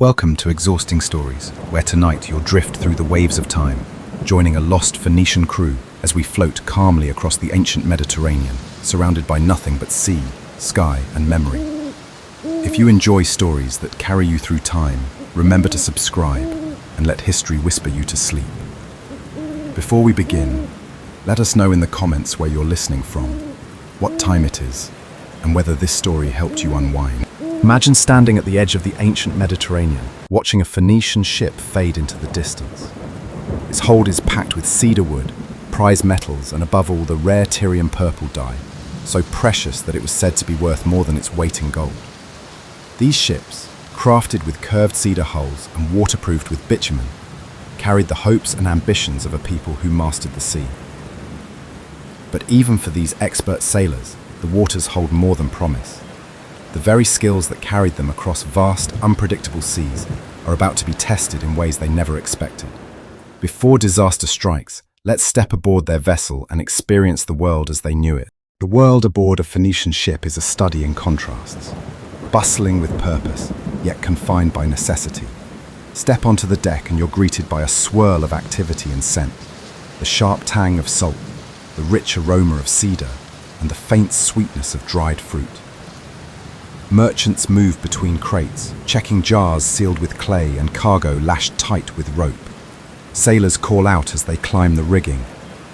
Welcome to Exhausting Stories, where tonight you'll drift through the waves of time, joining a lost Phoenician crew as we float calmly across the ancient Mediterranean, surrounded by nothing but sea, sky, and memory. If you enjoy stories that carry you through time, remember to subscribe and let history whisper you to sleep. Before we begin, let us know in the comments where you're listening from, what time it is, and whether this story helped you unwind. Imagine standing at the edge of the ancient Mediterranean, watching a Phoenician ship fade into the distance. Its hold is packed with cedar wood, prize metals, and above all the rare Tyrian purple dye, so precious that it was said to be worth more than its weight in gold. These ships, crafted with curved cedar hulls and waterproofed with bitumen, carried the hopes and ambitions of a people who mastered the sea. But even for these expert sailors, the waters hold more than promise. The very skills that carried them across vast, unpredictable seas are about to be tested in ways they never expected. Before disaster strikes, let's step aboard their vessel and experience the world as they knew it. The world aboard a Phoenician ship is a study in contrasts. Bustling with purpose, yet confined by necessity. Step onto the deck and you're greeted by a swirl of activity and scent. The sharp tang of salt, the rich aroma of cedar, and the faint sweetness of dried fruit. Merchants move between crates, checking jars sealed with clay and cargo lashed tight with rope. Sailors call out as they climb the rigging,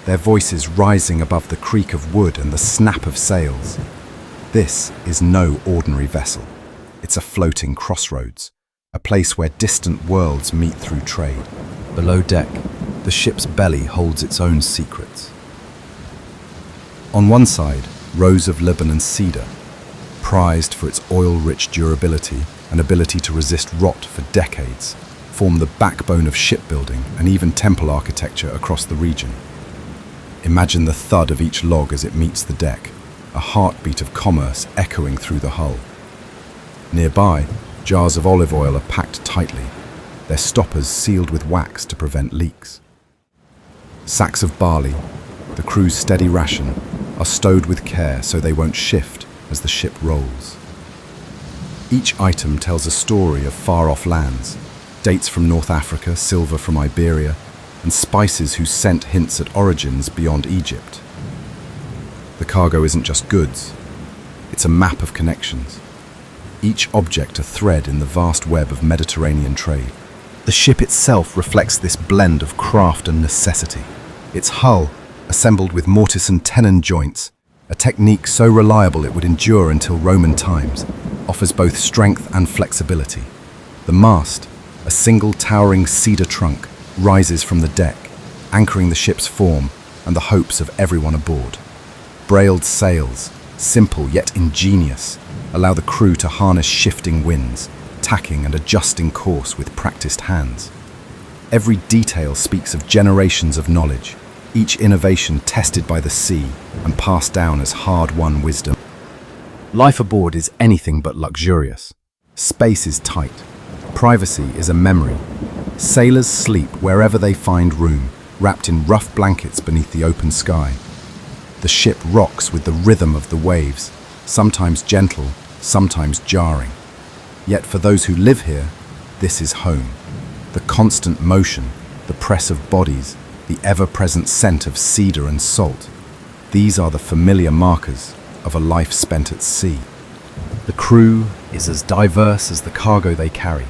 their voices rising above the creak of wood and the snap of sails. This is no ordinary vessel. It's a floating crossroads, a place where distant worlds meet through trade. Below deck, the ship's belly holds its own secrets. On one side, rows of Lebanon cedar, prized for its oil-rich durability and ability to resist rot for decades, form the backbone of shipbuilding and even temple architecture across the region. Imagine the thud of each log as it meets the deck, a heartbeat of commerce echoing through the hull. Nearby, jars of olive oil are packed tightly, their stoppers sealed with wax to prevent leaks. Sacks of barley, the crew's steady ration, are stowed with care so they won't shift as the ship rolls. Each item tells a story of far-off lands, dates from North Africa, silver from Iberia, and spices whose scent hints at origins beyond Egypt. The cargo isn't just goods, it's a map of connections, each object a thread in the vast web of Mediterranean trade. The ship itself reflects this blend of craft and necessity. Its hull, assembled with mortise and tenon joints, a technique so reliable it would endure until Roman times, offers both strength and flexibility. The mast, a single towering cedar trunk, rises from the deck, anchoring the ship's form and the hopes of everyone aboard. Brailed sails, simple yet ingenious, allow the crew to harness shifting winds, tacking and adjusting course with practiced hands. Every detail speaks of generations of knowledge, each innovation tested by the sea and passed down as hard-won wisdom. Life aboard is anything but luxurious. Space is tight. Privacy is a memory. Sailors sleep wherever they find room, wrapped in rough blankets beneath the open sky. The ship rocks with the rhythm of the waves, sometimes gentle, sometimes jarring. Yet for those who live here, this is home. The constant motion, the press of bodies, the ever-present scent of cedar and salt. These are the familiar markers of a life spent at sea. The crew is as diverse as the cargo they carry.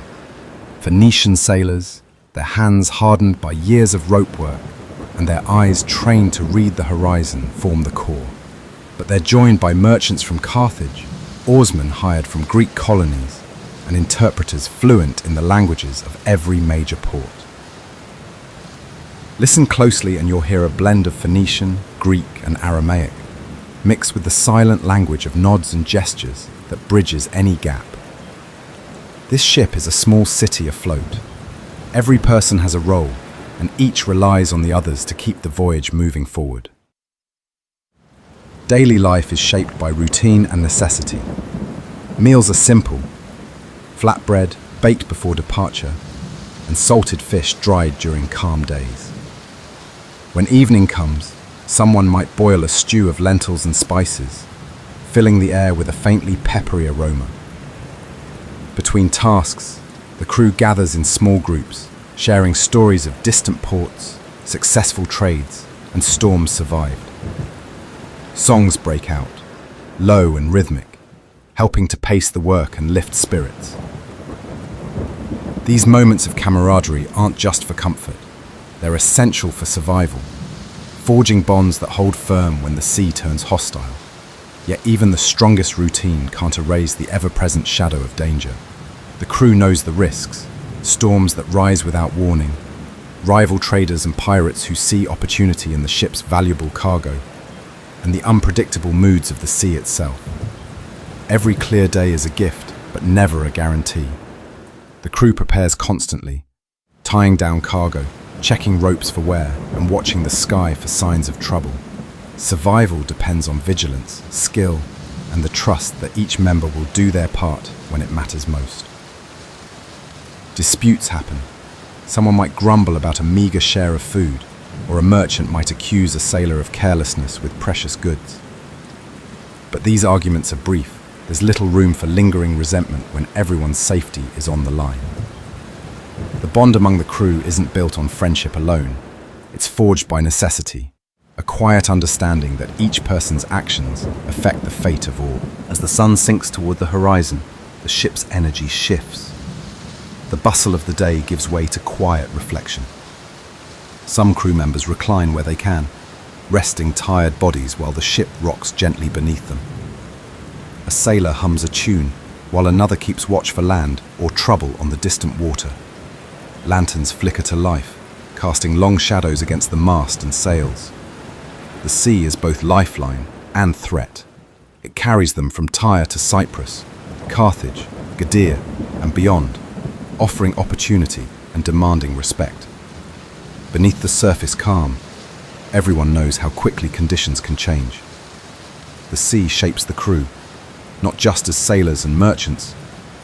Phoenician sailors, their hands hardened by years of rope work, and their eyes trained to read the horizon, form the core. But they're joined by merchants from Carthage, oarsmen hired from Greek colonies, and interpreters fluent in the languages of every major port. Listen closely and you'll hear a blend of Phoenician, Greek, and Aramaic, mixed with the silent language of nods and gestures that bridges any gap. This ship is a small city afloat. Every person has a role, and each relies on the others to keep the voyage moving forward. Daily life is shaped by routine and necessity. Meals are simple: flatbread baked before departure, and salted fish dried during calm days. When evening comes, someone might boil a stew of lentils and spices, filling the air with a faintly peppery aroma. Between tasks, The crew gathers in small groups, sharing stories of distant ports, successful trades, and storms survived. Songs break out, low and rhythmic, helping to pace the work and lift spirits. These moments of camaraderie aren't just for comfort, they're essential for survival, forging bonds that hold firm when the sea turns hostile. Yet even the strongest routine can't erase the ever-present shadow of danger. The crew knows the risks, storms that rise without warning, rival traders and pirates who see opportunity in the ship's valuable cargo, and the unpredictable moods of the sea itself. Every clear day is a gift, but never a guarantee. The crew prepares constantly, tying down cargo, checking ropes for wear, and watching the sky for signs of trouble. Survival depends on vigilance, skill, and the trust that each member will do their part when it matters most. Disputes happen. Someone might grumble about a meager share of food, or a merchant might accuse a sailor of carelessness with precious goods. But these arguments are brief. There's little room for lingering resentment when everyone's safety is on the line. The bond among the crew isn't built on friendship alone. It's forged by necessity, a quiet understanding that each person's actions affect the fate of all. As the sun sinks toward the horizon, the ship's energy shifts. The bustle of the day gives way to quiet reflection. Some crew members recline where they can, resting tired bodies while the ship rocks gently beneath them. A sailor hums a tune, while another keeps watch for land or trouble on the distant water. Lanterns flicker to life, casting long shadows against the mast and sails. The sea is both lifeline and threat. It carries them from Tyre to Cyprus, Carthage, Gadara, and beyond, offering opportunity and demanding respect. Beneath the surface calm, everyone knows how quickly conditions can change. The sea shapes the crew, not just as sailors and merchants,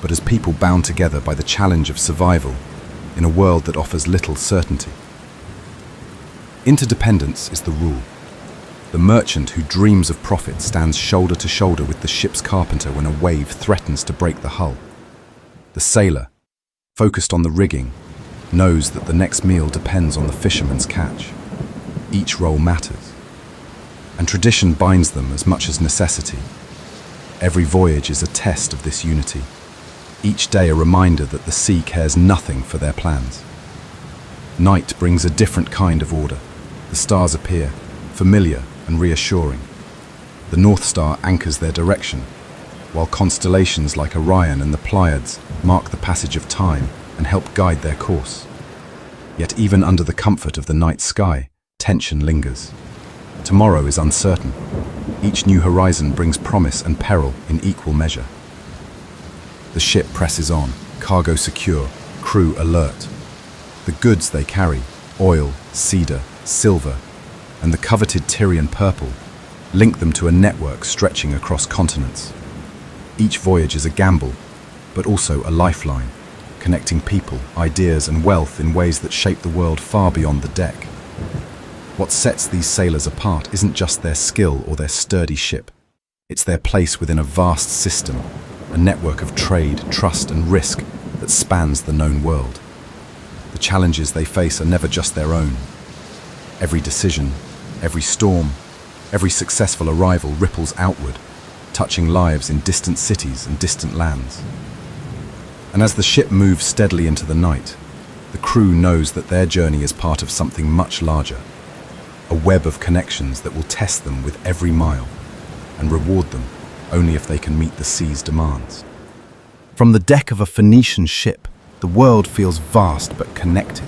but as people bound together by the challenge of survival in a world that offers little certainty. Interdependence is the rule. The merchant who dreams of profit stands shoulder to shoulder with the ship's carpenter when a wave threatens to break the hull. The sailor, focused on the rigging, knows that the next meal depends on the fisherman's catch. Each role matters, and tradition binds them as much as necessity. Every voyage is a test of this unity, each day a reminder that the sea cares nothing for their plans. Night brings a different kind of order. The stars appear, familiar and reassuring. The North Star anchors their direction, while constellations like Orion and the Pleiades mark the passage of time and help guide their course. Yet even under the comfort of the night sky, tension lingers. Tomorrow is uncertain. Each new horizon brings promise and peril in equal measure. The ship presses on, cargo secure, crew alert. The goods they carry, oil, cedar, silver, and the coveted Tyrian purple, link them to a network stretching across continents. Each voyage is a gamble, but also a lifeline, connecting people, ideas, and wealth in ways that shape the world far beyond the deck. What sets these sailors apart isn't just their skill or their sturdy ship. It's their place within a vast system, a network of trade, trust, and risk that spans the known world. The challenges they face are never just their own. Every decision, every storm, every successful arrival ripples outward, touching lives in distant cities and distant lands. And as the ship moves steadily into the night, the crew knows that their journey is part of something much larger, a web of connections that will test them with every mile and reward them only if they can meet the sea's demands. From the deck of a Phoenician ship, the world feels vast but connected,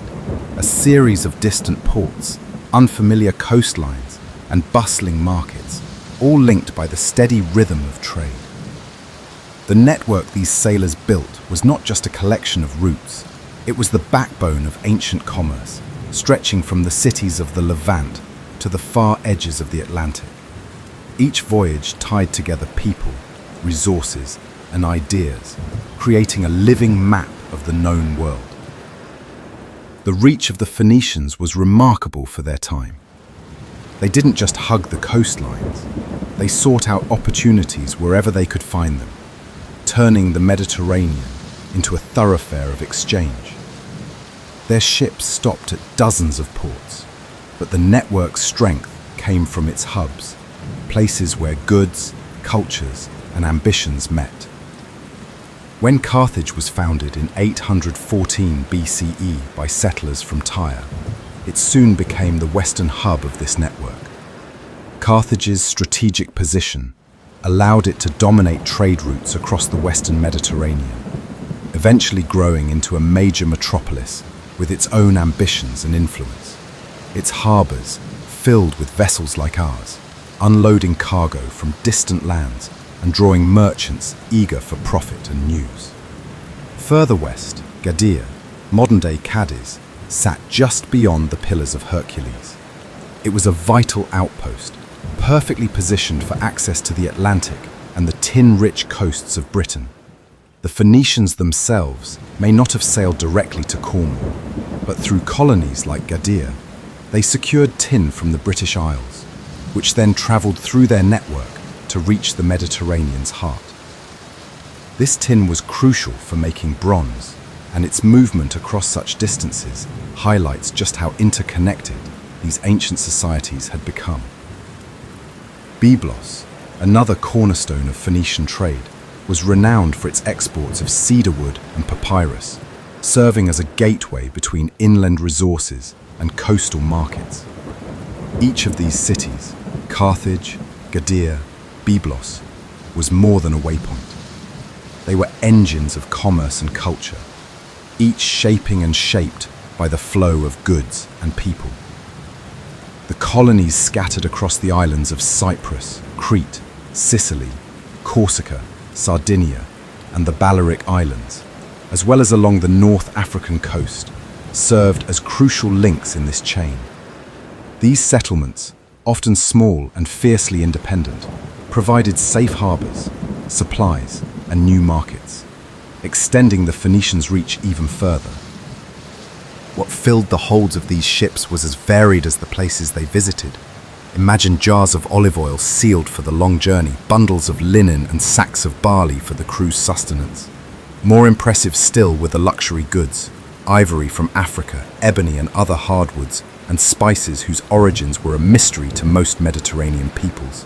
a series of distant ports, unfamiliar coastlines, and bustling markets, all linked by the steady rhythm of trade. The network these sailors built was not just a collection of routes, it was the backbone of ancient commerce, stretching from the cities of the Levant to the far edges of the Atlantic. Each voyage tied together people, resources, and ideas, creating a living map of the known world. The reach of the Phoenicians was remarkable for their time. They didn't just hug the coastlines, they sought out opportunities wherever they could find them, turning the Mediterranean into a thoroughfare of exchange. Their ships stopped at dozens of ports, but the network's strength came from its hubs, places where goods, cultures, and ambitions met. When Carthage was founded in 814 BCE by settlers from Tyre, it soon became the western hub of this network. Carthage's strategic position allowed it to dominate trade routes across the western Mediterranean, eventually growing into a major metropolis with its own ambitions and influence. Its harbours, filled with vessels like ours, unloading cargo from distant lands and drawing merchants eager for profit and news. Further west, Gadir, modern-day Cadiz, sat just beyond the Pillars of Hercules. It was a vital outpost, perfectly positioned for access to the Atlantic and the tin-rich coasts of Britain. The Phoenicians themselves may not have sailed directly to Cornwall, but through colonies like Gadir, they secured tin from the British Isles, which then travelled through their network to reach the Mediterranean's heart. This tin was crucial for making bronze, and its movement across such distances highlights just how interconnected these ancient societies had become. Byblos, another cornerstone of Phoenician trade, was renowned for its exports of cedarwood and papyrus, serving as a gateway between inland resources and coastal markets. Each of these cities, Carthage, Gadir, Byblos, was more than a waypoint. They were engines of commerce and culture, each shaping and shaped by the flow of goods and people. The colonies scattered across the islands of Cyprus, Crete, Sicily, Corsica, Sardinia, and the Balearic Islands, as well as along the North African coast, served as crucial links in this chain. These settlements, often small and fiercely independent, provided safe harbours, supplies, and new markets, extending the Phoenicians' reach even further. What filled the holds of these ships was as varied as the places they visited. Imagine jars of olive oil sealed for the long journey, bundles of linen and sacks of barley for the crew's sustenance. More impressive still were the luxury goods, ivory from Africa, ebony and other hardwoods, and spices whose origins were a mystery to most Mediterranean peoples.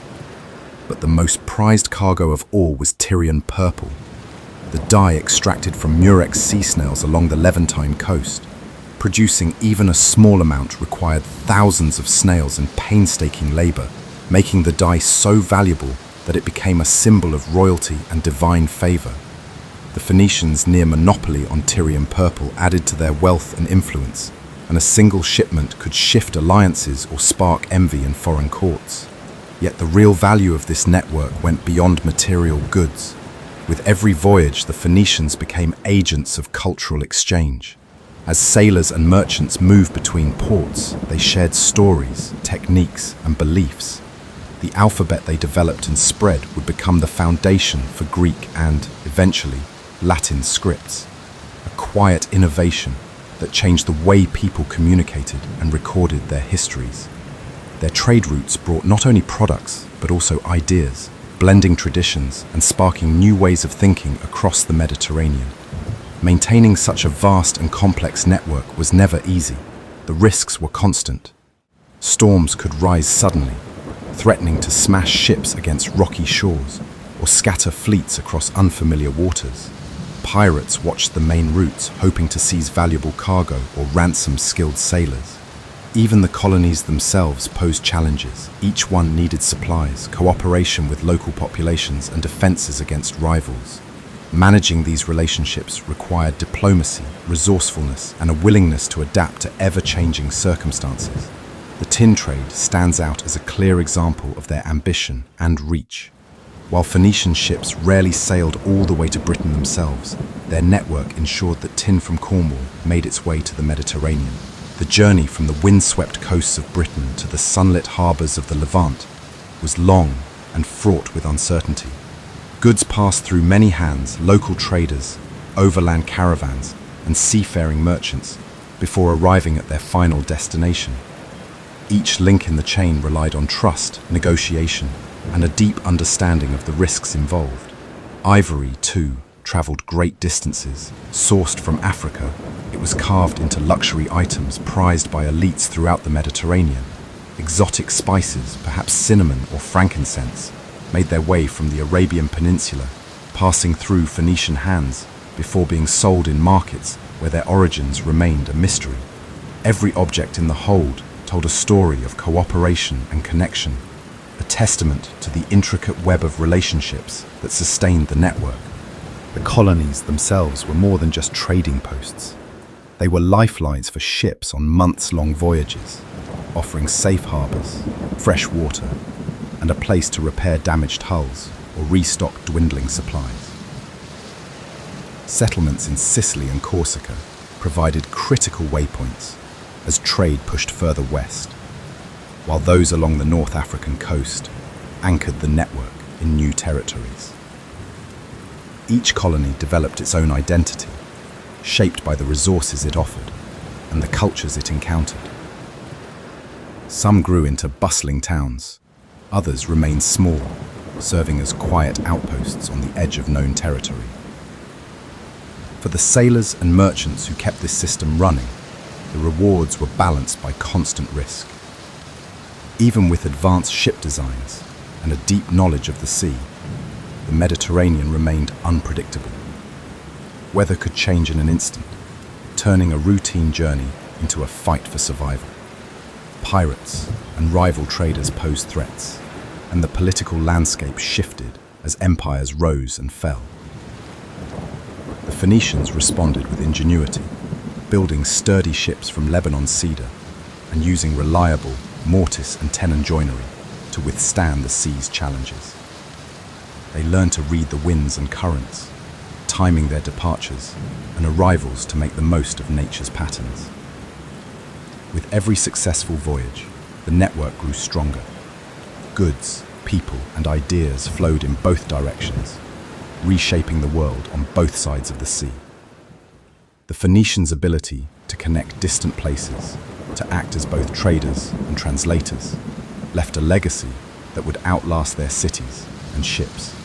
But the most prized cargo of all was Tyrian purple, the dye extracted from murex sea snails along the Levantine coast. Producing even a small amount required thousands of snails and painstaking labor, making the dye so valuable that it became a symbol of royalty and divine favor. The Phoenicians' near monopoly on Tyrian purple added to their wealth and influence, and a single shipment could shift alliances or spark envy in foreign courts. Yet the real value of this network went beyond material goods. With every voyage, the Phoenicians became agents of cultural exchange. As sailors and merchants moved between ports, they shared stories, techniques, and beliefs. The alphabet they developed and spread would become the foundation for Greek and, eventually, Latin scripts. A quiet innovation that changed the way people communicated and recorded their histories. Their trade routes brought not only products, but also ideas, blending traditions and sparking new ways of thinking across the Mediterranean. Maintaining such a vast and complex network was never easy. The risks were constant. Storms could rise suddenly, threatening to smash ships against rocky shores or scatter fleets across unfamiliar waters. Pirates watched the main routes, hoping to seize valuable cargo or ransom skilled sailors. Even the colonies themselves posed challenges. Each one needed supplies, cooperation with local populations, and defenses against rivals. Managing these relationships required diplomacy, resourcefulness, and a willingness to adapt to ever-changing circumstances. The tin trade stands out as a clear example of their ambition and reach. While Phoenician ships rarely sailed all the way to Britain themselves, their network ensured that tin from Cornwall made its way to the Mediterranean. The journey from the windswept coasts of Britain to the sunlit harbours of the Levant was long and fraught with uncertainty. Goods passed through many hands, local traders, overland caravans, and seafaring merchants before arriving at their final destination. Each link in the chain relied on trust, negotiation, and a deep understanding of the risks involved. Ivory, too, traveled great distances. Sourced from Africa, it was carved into luxury items prized by elites throughout the Mediterranean. Exotic spices, perhaps cinnamon or frankincense, made their way from the Arabian Peninsula, passing through Phoenician hands before being sold in markets where their origins remained a mystery. Every object in the hold told a story of cooperation and connection, a testament to the intricate web of relationships that sustained the network. The colonies themselves were more than just trading posts. They were lifelines for ships on months-long voyages, offering safe harbors, fresh water, and a place to repair damaged hulls or restock dwindling supplies. Settlements in Sicily and Corsica provided critical waypoints as trade pushed further west, while those along the North African coast anchored the network in new territories. Each colony developed its own identity, shaped by the resources it offered and the cultures it encountered. Some grew into bustling towns, others remained small, serving as quiet outposts on the edge of known territory. For the sailors and merchants who kept this system running, the rewards were balanced by constant risk. Even with advanced ship designs and a deep knowledge of the sea, the Mediterranean remained unpredictable. Weather could change in an instant, turning a routine journey into a fight for survival. Pirates and rival traders posed threats, and the political landscape shifted as empires rose and fell. The Phoenicians responded with ingenuity, building sturdy ships from Lebanon's cedar and using reliable mortise and tenon joinery to withstand the sea's challenges. They learned to read the winds and currents, timing their departures and arrivals to make the most of nature's patterns. With every successful voyage, the network grew stronger. Goods, people, and ideas flowed in both directions, reshaping the world on both sides of the sea. The Phoenicians' ability to connect distant places, to act as both traders and translators, left a legacy that would outlast their cities and ships.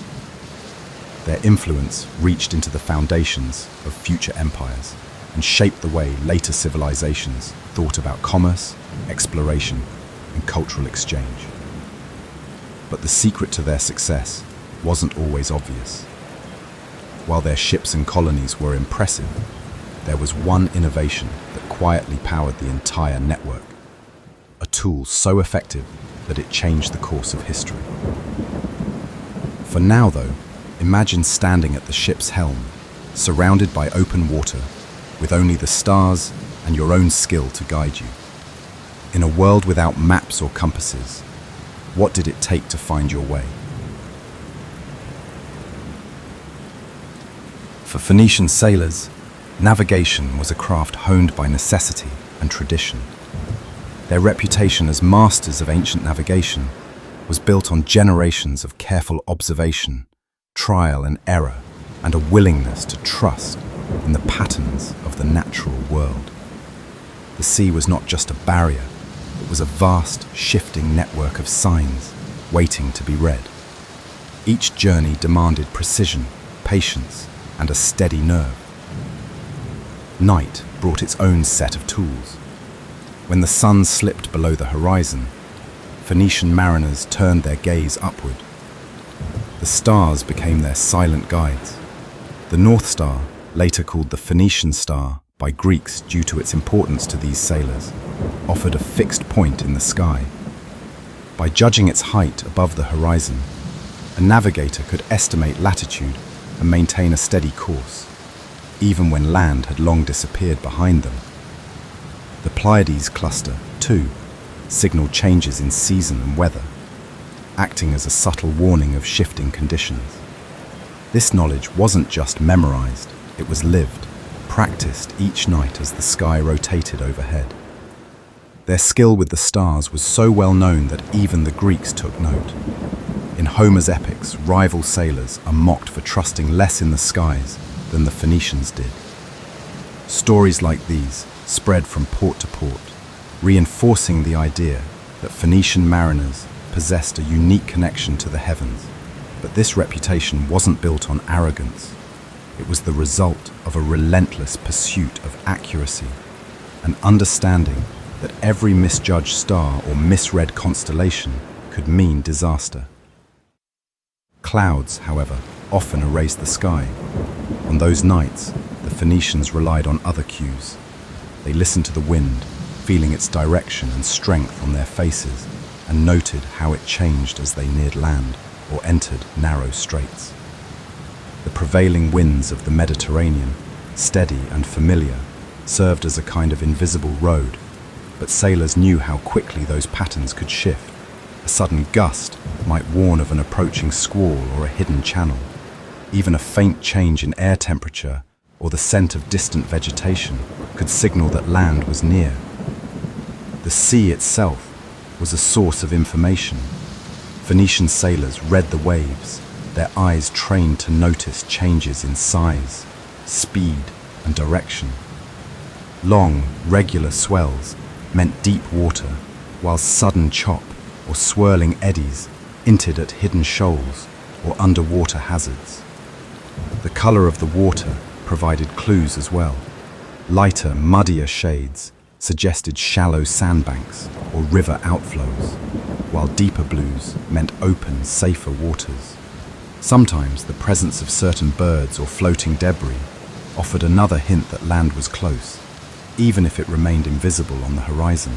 Their influence reached into the foundations of future empires and shaped the way later civilizations thought about commerce, exploration, and cultural exchange. But the secret to their success wasn't always obvious. While their ships and colonies were impressive, there was one innovation that quietly powered the entire network, a tool so effective that it changed the course of history. For now, though, imagine standing at the ship's helm, surrounded by open water, with only the stars and your own skill to guide you. In a world without maps or compasses, what did it take to find your way? For Phoenician sailors, navigation was a craft honed by necessity and tradition. Their reputation as masters of ancient navigation was built on generations of careful observation, trial and error, and a willingness to trust in the patterns of the natural world. The sea was not just a barrier, it was a vast, shifting network of signs waiting to be read. Each journey demanded precision, patience, and a steady nerve. Night brought its own set of tools. When the sun slipped below the horizon, Phoenician mariners turned their gaze upward. The stars became their silent guides. The North Star, later called the Phoenician Star by Greeks due to its importance to these sailors, offered a fixed point in the sky. By judging its height above the horizon, a navigator could estimate latitude and maintain a steady course, even when land had long disappeared behind them. The Pleiades cluster, too, signaled changes in season and weather, acting as a subtle warning of shifting conditions. This knowledge wasn't just memorized, it was lived, practiced each night as the sky rotated overhead. Their skill with the stars was so well known that even the Greeks took note. In Homer's epics, rival sailors are mocked for trusting less in the skies than the Phoenicians did. Stories like these spread from port to port, reinforcing the idea that Phoenician mariners possessed a unique connection to the heavens. But this reputation wasn't built on arrogance. It was the result of a relentless pursuit of accuracy, an understanding that every misjudged star or misread constellation could mean disaster. Clouds, however, often erased the sky. On those nights, the Phoenicians relied on other cues. They listened to the wind, feeling its direction and strength on their faces, and noted how it changed as they neared land or entered narrow straits. The prevailing winds of the Mediterranean, steady and familiar, served as a kind of invisible road, but sailors knew how quickly those patterns could shift. A sudden gust might warn of an approaching squall or a hidden channel. Even a faint change in air temperature or the scent of distant vegetation could signal that land was near. The sea itself was a source of information. Phoenician sailors read the waves, their eyes trained to notice changes in size, speed, and direction. Long, regular swells meant deep water, while sudden chop or swirling eddies hinted at hidden shoals or underwater hazards. The color of the water provided clues as well. Lighter, muddier shades suggested shallow sandbanks or river outflows, while deeper blues meant open, safer waters. Sometimes the presence of certain birds or floating debris offered another hint that land was close, even if it remained invisible on the horizon.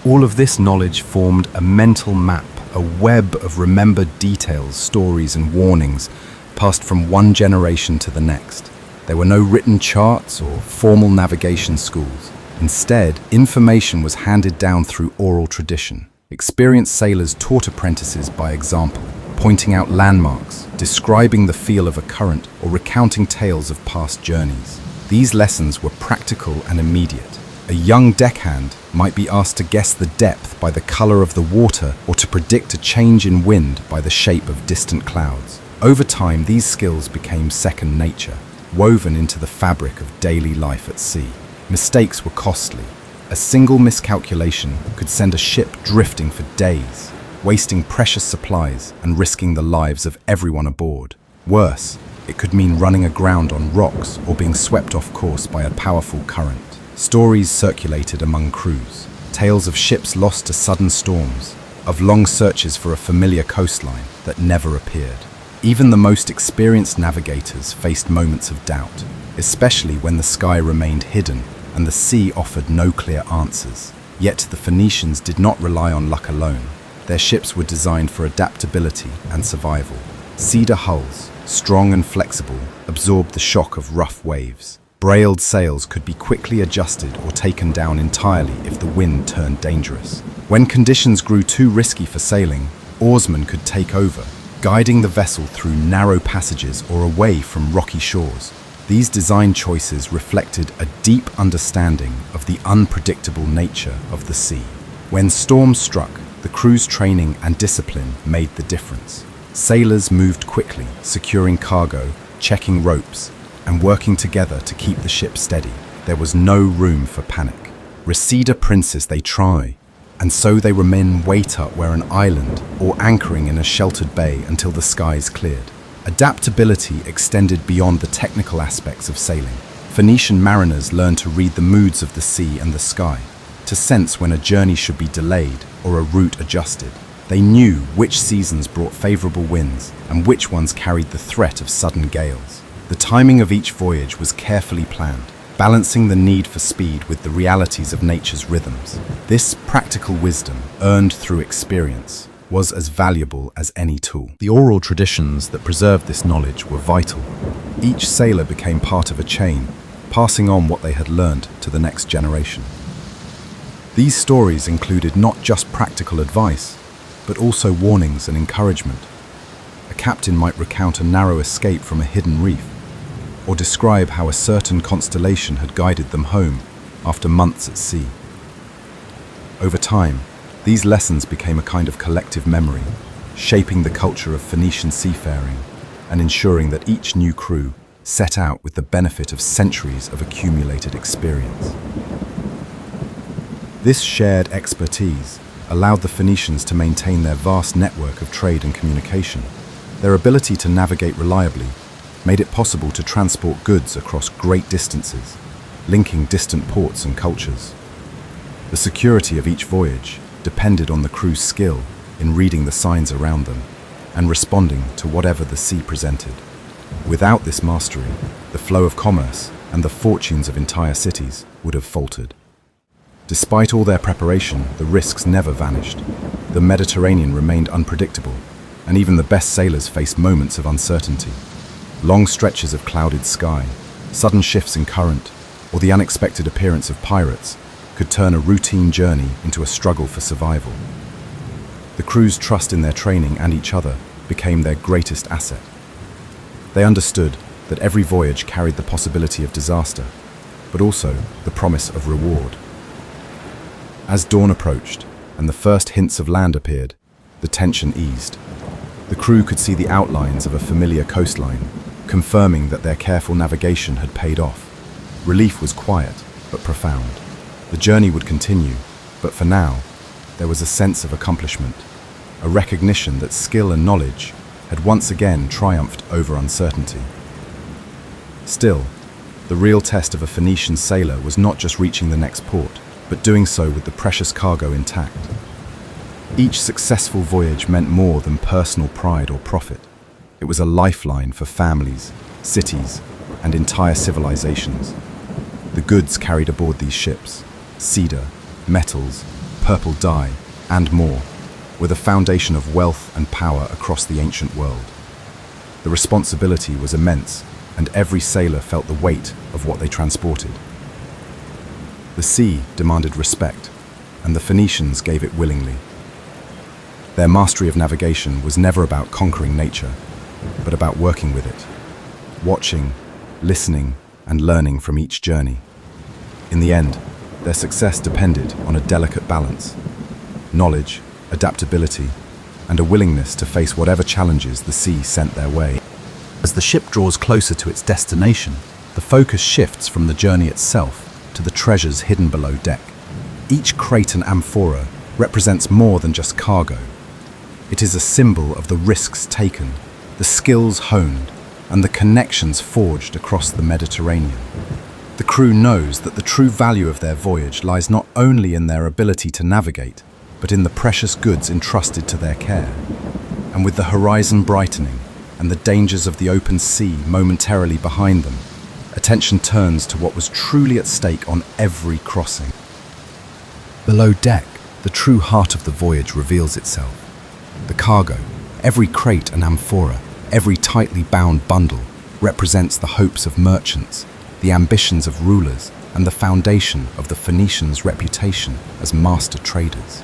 All of this knowledge formed a mental map, a web of remembered details, stories, and warnings passed from one generation to the next. There were no written charts or formal navigation schools. Instead, information was handed down through oral tradition. Experienced sailors taught apprentices by example, pointing out landmarks, describing the feel of a current, or recounting tales of past journeys. These lessons were practical and immediate. A young deckhand might be asked to guess the depth by the color of the water or to predict a change in wind by the shape of distant clouds. Over time, these skills became second nature, woven into the fabric of daily life at sea. Mistakes were costly. A single miscalculation could send a ship drifting for days, wasting precious supplies and risking the lives of everyone aboard. Worse, it could mean running aground on rocks or being swept off course by a powerful current. Stories circulated among crews, tales of ships lost to sudden storms, of long searches for a familiar coastline that never appeared. Even the most experienced navigators faced moments of doubt, especially when the sky remained hidden and the sea offered no clear answers. Yet the Phoenicians did not rely on luck alone. Their ships were designed for adaptability and survival. Cedar hulls, strong and flexible, absorbed the shock of rough waves. Brailed sails could be quickly adjusted or taken down entirely if the wind turned dangerous. When conditions grew too risky for sailing, oarsmen could take over, guiding the vessel through narrow passages or away from rocky shores. These design choices reflected a deep understanding of the unpredictable nature of the sea. When storms struck, the crew's training and discipline made the difference. Sailors moved quickly, securing cargo, checking ropes, and working together to keep the ship steady. There was no room for panic. Recede a princess they try, and so they remain wait up where an island or anchoring in a sheltered bay until the skies cleared. Adaptability extended beyond the technical aspects of sailing. Phoenician mariners learned to read the moods of the sea and the sky, to sense when a journey should be delayed or a route adjusted. They knew which seasons brought favorable winds and which ones carried the threat of sudden gales. The timing of each voyage was carefully planned, balancing the need for speed with the realities of nature's rhythms. This practical wisdom, earned through experience, was as valuable as any tool. The oral traditions that preserved this knowledge were vital. Each sailor became part of a chain, passing on what they had learned to the next generation. These stories included not just practical advice, but also warnings and encouragement. A captain might recount a narrow escape from a hidden reef, or describe how a certain constellation had guided them home after months at sea. Over time, these lessons became a kind of collective memory, shaping the culture of Phoenician seafaring and ensuring that each new crew set out with the benefit of centuries of accumulated experience. This shared expertise allowed the Phoenicians to maintain their vast network of trade and communication. Their ability to navigate reliably made it possible to transport goods across great distances, linking distant ports and cultures. The security of each voyage depended on the crew's skill in reading the signs around them and responding to whatever the sea presented. Without this mastery, the flow of commerce and the fortunes of entire cities would have faltered. Despite all their preparation, the risks never vanished. The Mediterranean remained unpredictable, and even the best sailors faced moments of uncertainty. Long stretches of clouded sky, sudden shifts in current, or the unexpected appearance of pirates could turn a routine journey into a struggle for survival. The crew's trust in their training and each other became their greatest asset. They understood that every voyage carried the possibility of disaster, but also the promise of reward. As dawn approached and the first hints of land appeared, the tension eased. The crew could see the outlines of a familiar coastline, confirming that their careful navigation had paid off. Relief was quiet, but profound. The journey would continue, but for now, there was a sense of accomplishment, a recognition that skill and knowledge had once again triumphed over uncertainty. Still, the real test of a Phoenician sailor was not just reaching the next port, but doing so with the precious cargo intact. Each successful voyage meant more than personal pride or profit. It was a lifeline for families, cities, and entire civilizations. The goods carried aboard these ships, cedar, metals, purple dye, and more, were the foundation of wealth and power across the ancient world. The responsibility was immense, and every sailor felt the weight of what they transported. The sea demanded respect, and the Phoenicians gave it willingly. Their mastery of navigation was never about conquering nature, but about working with it, watching, listening, and learning from each journey. In the end, their success depended on a delicate balance: knowledge, adaptability, and a willingness to face whatever challenges the sea sent their way. As the ship draws closer to its destination, the focus shifts from the journey itself to the treasures hidden below deck. Each crate and amphora represents more than just cargo. It is a symbol of the risks taken, the skills honed, and the connections forged across the Mediterranean. The crew knows that the true value of their voyage lies not only in their ability to navigate, but in the precious goods entrusted to their care. And with the horizon brightening and the dangers of the open sea momentarily behind them, attention turns to what was truly at stake on every crossing. Below deck, the true heart of the voyage reveals itself. The cargo, every crate and amphora, every tightly bound bundle, represents the hopes of merchants, the ambitions of rulers, and the foundation of the Phoenicians' reputation as master traders.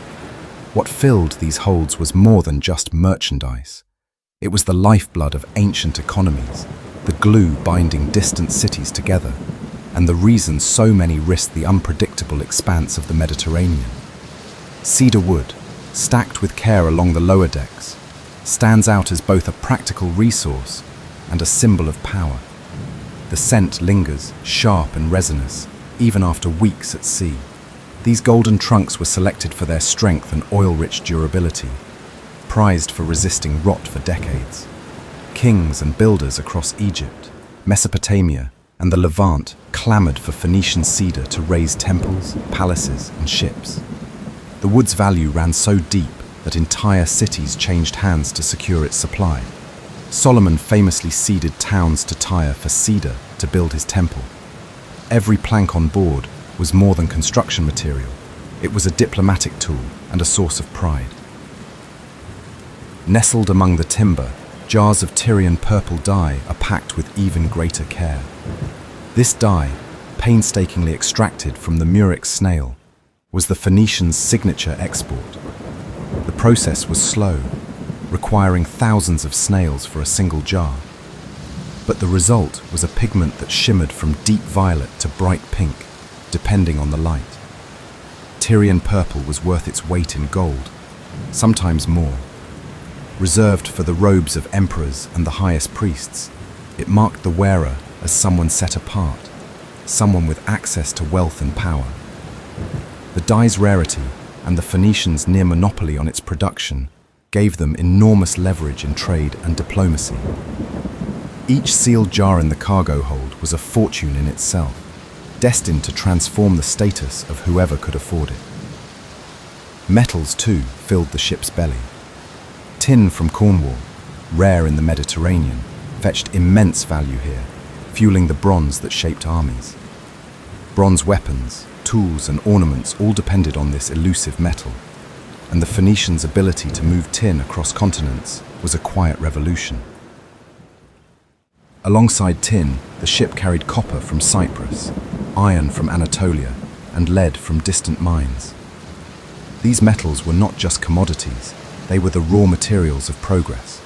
What filled these holds was more than just merchandise. It was the lifeblood of ancient economies, the glue binding distant cities together, and the reason so many risked the unpredictable expanse of the Mediterranean. Cedar wood, stacked with care along the lower decks, stands out as both a practical resource and a symbol of power. The scent lingers, sharp and resinous, even after weeks at sea. These golden trunks were selected for their strength and oil-rich durability, prized for resisting rot for decades. Kings and builders across Egypt, Mesopotamia, and the Levant clamored for Phoenician cedar to raise temples, palaces, and ships. The wood's value ran so deep that entire cities changed hands to secure its supply. Solomon famously ceded towns to Tyre for cedar to build his temple. Every plank on board was more than construction material. It was a diplomatic tool and a source of pride. Nestled among the timber, jars of Tyrian purple dye are packed with even greater care. This dye, painstakingly extracted from the murex snail, was the Phoenicians' signature export. The process was slow, requiring thousands of snails for a single jar. But the result was a pigment that shimmered from deep violet to bright pink, depending on the light. Tyrian purple was worth its weight in gold, sometimes more. Reserved for the robes of emperors and the highest priests, it marked the wearer as someone set apart, someone with access to wealth and power. The dye's rarity and the Phoenicians' near monopoly on its production gave them enormous leverage in trade and diplomacy. Each sealed jar in the cargo hold was a fortune in itself, destined to transform the status of whoever could afford it. Metals, too, filled the ship's belly. Tin from Cornwall, rare in the Mediterranean, fetched immense value here, fueling the bronze that shaped armies. Bronze weapons, tools, and ornaments all depended on this elusive metal, and the Phoenicians' ability to move tin across continents was a quiet revolution. Alongside tin, the ship carried copper from Cyprus, iron from Anatolia, and lead from distant mines. These metals were not just commodities, they were the raw materials of progress.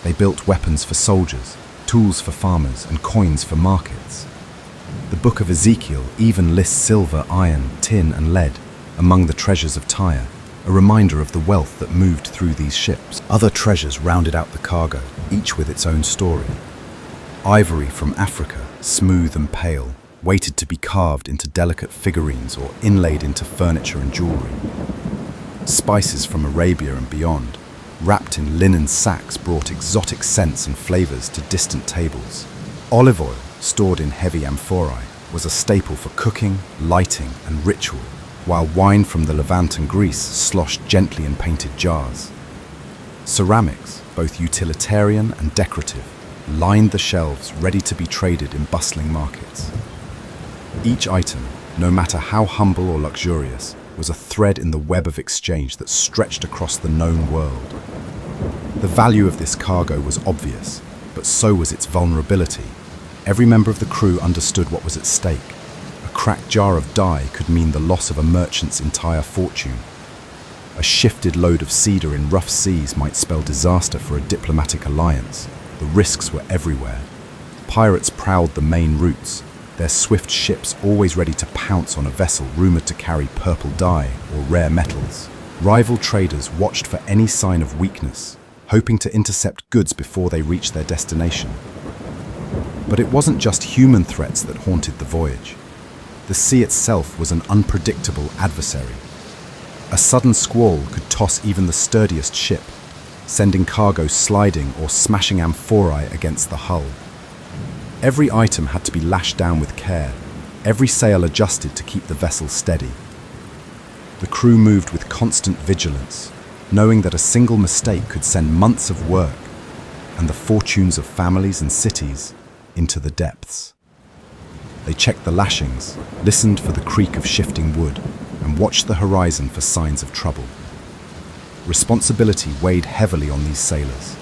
They built weapons for soldiers, tools for farmers, and coins for markets. The Book of Ezekiel even lists silver, iron, tin, and lead among the treasures of Tyre, a reminder of the wealth that moved through these ships. Other treasures rounded out the cargo, each with its own story. Ivory from Africa, smooth and pale, waited to be carved into delicate figurines or inlaid into furniture and jewelry. Spices from Arabia and beyond, wrapped in linen sacks, brought exotic scents and flavors to distant tables. Olive oil, stored in heavy amphorae, was a staple for cooking, lighting, and ritual, while wine from the Levant and Greece sloshed gently in painted jars. Ceramics, both utilitarian and decorative, lined the shelves ready to be traded in bustling markets. Each item, no matter how humble or luxurious, was a thread in the web of exchange that stretched across the known world. The value of this cargo was obvious, but so was its vulnerability. Every member of the crew understood what was at stake. A cracked jar of dye could mean the loss of a merchant's entire fortune. A shifted load of cedar in rough seas might spell disaster for a diplomatic alliance. The risks were everywhere. Pirates prowled the main routes, their swift ships always ready to pounce on a vessel rumored to carry purple dye or rare metals. Rival traders watched for any sign of weakness, hoping to intercept goods before they reached their destination. But it wasn't just human threats that haunted the voyage. The sea itself was an unpredictable adversary. A sudden squall could toss even the sturdiest ship, sending cargo sliding or smashing amphorae against the hull. Every item had to be lashed down with care, every sail adjusted to keep the vessel steady. The crew moved with constant vigilance, knowing that a single mistake could send months of work and the fortunes of families and cities into the depths. They checked the lashings, listened for the creak of shifting wood, and watched the horizon for signs of trouble. Responsibility weighed heavily on these sailors.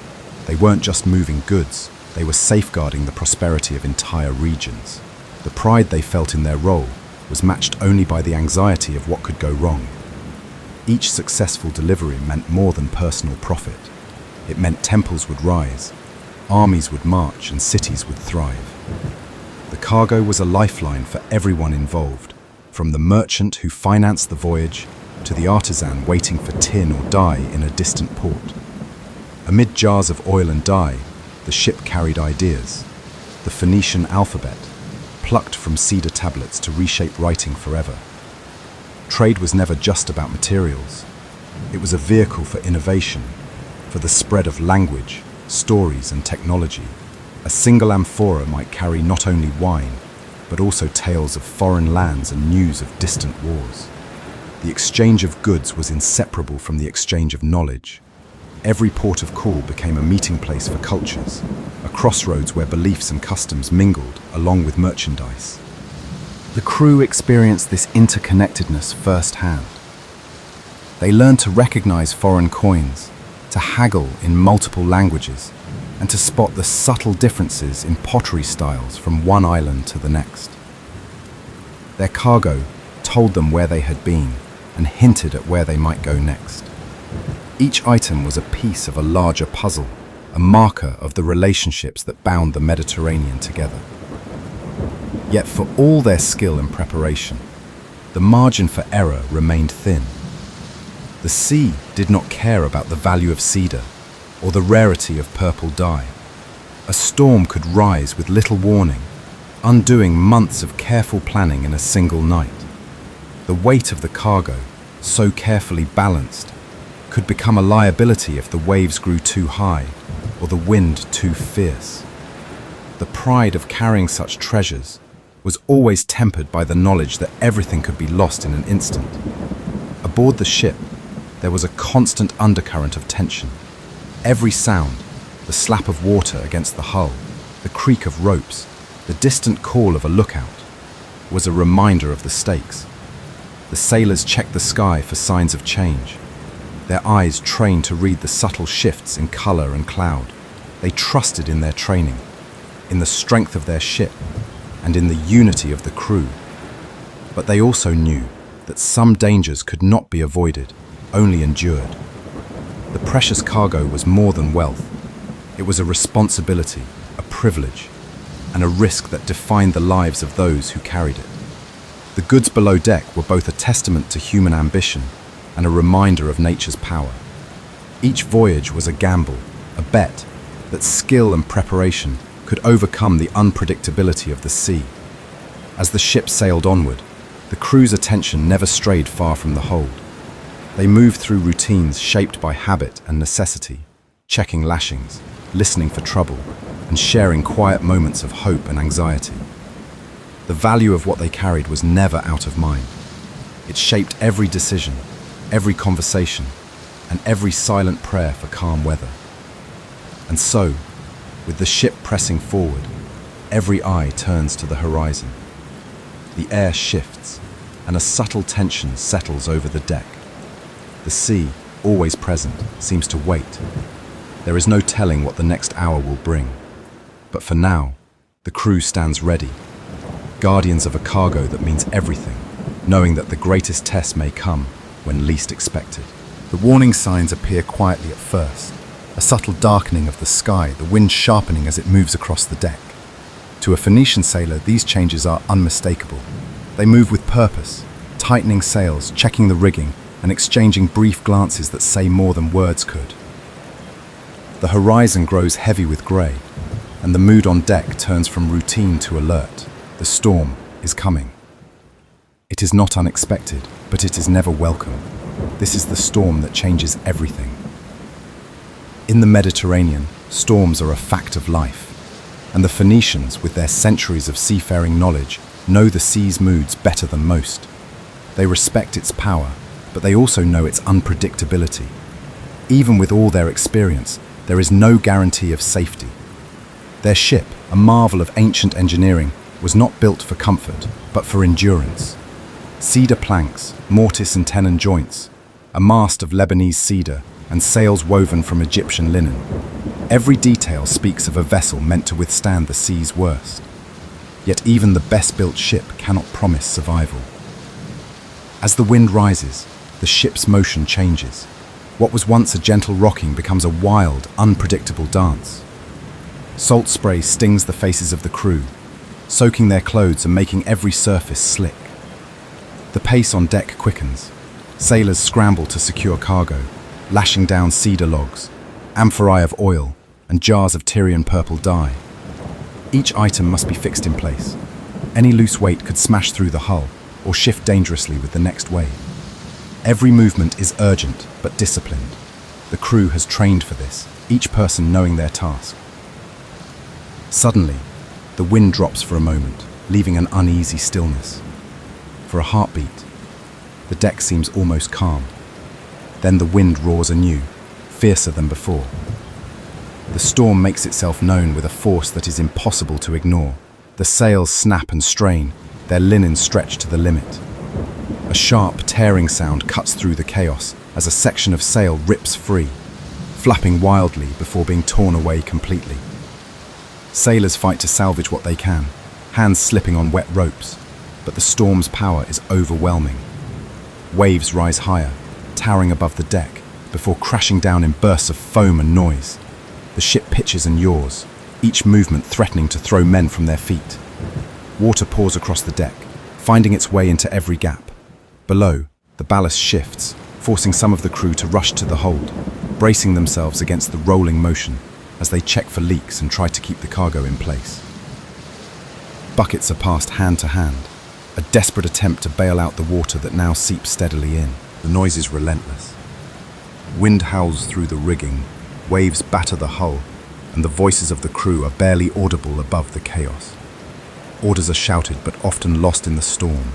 They weren't just moving goods, they were safeguarding the prosperity of entire regions. The pride they felt in their role was matched only by the anxiety of what could go wrong. Each successful delivery meant more than personal profit. It meant temples would rise, armies would march, and cities would thrive. The cargo was a lifeline for everyone involved, from the merchant who financed the voyage to the artisan waiting for tin or dye in a distant port. Amid jars of oil and dye, the ship carried ideas. The Phoenician alphabet, plucked from cedar tablets to reshape writing forever. Trade was never just about materials. It was a vehicle for innovation, for the spread of language, stories, and technology. A single amphora might carry not only wine, but also tales of foreign lands and news of distant wars. The exchange of goods was inseparable from the exchange of knowledge. Every port of call became a meeting place for cultures, a crossroads where beliefs and customs mingled along with merchandise. The crew experienced this interconnectedness firsthand. They learned to recognize foreign coins, to haggle in multiple languages, and to spot the subtle differences in pottery styles from one island to the next. Their cargo told them where they had been and hinted at where they might go next. Each item was a piece of a larger puzzle, a marker of the relationships that bound the Mediterranean together. Yet for all their skill and preparation, the margin for error remained thin. The sea did not care about the value of cedar or the rarity of purple dye. A storm could rise with little warning, undoing months of careful planning in a single night. The weight of the cargo, so carefully balanced, could become a liability if the waves grew too high or the wind too fierce. the pride of carrying such treasures was always tempered by the knowledge that everything could be lost in an instant. Aboard the ship, there was a constant undercurrent of tension. Every sound, the slap of water against the hull, the creak of ropes, the distant call of a lookout, was a reminder of the stakes. The sailors checked the sky for signs of change, their eyes trained to read the subtle shifts in color and cloud. They trusted in their training, in the strength of their ship, and in the unity of the crew. But they also knew that some dangers could not be avoided, only endured. The precious cargo was more than wealth. It was a responsibility, a privilege, and a risk that defined the lives of those who carried it. The goods below deck were both a testament to human ambition and a reminder of nature's power. Each voyage was a gamble, a bet that skill and preparation could overcome the unpredictability of the sea. As the ship sailed onward, the crew's attention never strayed far from the hold. They moved through routines shaped by habit and necessity, checking lashings, listening for trouble, and sharing quiet moments of hope and anxiety. The value of what they carried was never out of mind. It shaped every decision, every conversation, and every silent prayer for calm weather. And so, with the ship pressing forward, every eye turns to the horizon. The air shifts, and a subtle tension settles over the deck. The sea, always present, seems to wait. There is no telling what the next hour will bring. But for now, the crew stands ready, guardians of a cargo that means everything, knowing that the greatest test may come when least expected. The warning signs appear quietly at first, a subtle darkening of the sky, the wind sharpening as it moves across the deck. To a Phoenician sailor, these changes are unmistakable. They move with purpose, tightening sails, checking the rigging, and exchanging brief glances that say more than words could. The horizon grows heavy with grey, and the mood on deck turns from routine to alert. The storm is coming. It is not unexpected, but it is never welcome. This is the storm that changes everything. In the Mediterranean, storms are a fact of life, and the Phoenicians, with their centuries of seafaring knowledge, know the sea's moods better than most. They respect its power, but they also know its unpredictability. Even with all their experience, there is no guarantee of safety. Their ship, a marvel of ancient engineering, was not built for comfort, but for endurance. Cedar planks, mortise and tenon joints, a mast of Lebanese cedar, and sails woven from Egyptian linen. Every detail speaks of a vessel meant to withstand the sea's worst. Yet even the best-built ship cannot promise survival. As the wind rises, the ship's motion changes. What was once a gentle rocking becomes a wild, unpredictable dance. Salt spray stings the faces of the crew, soaking their clothes and making every surface slick. The pace on deck quickens. Sailors scramble to secure cargo, lashing down cedar logs, amphorae of oil, and jars of Tyrian purple dye. Each item must be fixed in place. Any loose weight could smash through the hull or shift dangerously with the next wave. Every movement is urgent but disciplined. The crew has trained for this, each person knowing their task. Suddenly, the wind drops for a moment, leaving an uneasy stillness. For a heartbeat, the deck seems almost calm. Then the wind roars anew, fiercer than before. The storm makes itself known with a force that is impossible to ignore. The sails snap and strain, their linen stretched to the limit. A sharp, tearing sound cuts through the chaos as a section of sail rips free, flapping wildly before being torn away completely. Sailors fight to salvage what they can, hands slipping on wet ropes, but the storm's power is overwhelming. Waves rise higher, towering above the deck, before crashing down in bursts of foam and noise. The ship pitches and yaws, each movement threatening to throw men from their feet. Water pours across the deck, finding its way into every gap. Below, the ballast shifts, forcing some of the crew to rush to the hold, bracing themselves against the rolling motion as they check for leaks and try to keep the cargo in place. Buckets are passed hand to hand, a desperate attempt to bail out the water that now seeps steadily in. The noise is relentless. Wind howls through the rigging, waves batter the hull, and the voices of the crew are barely audible above the chaos. Orders are shouted but often lost in the storm.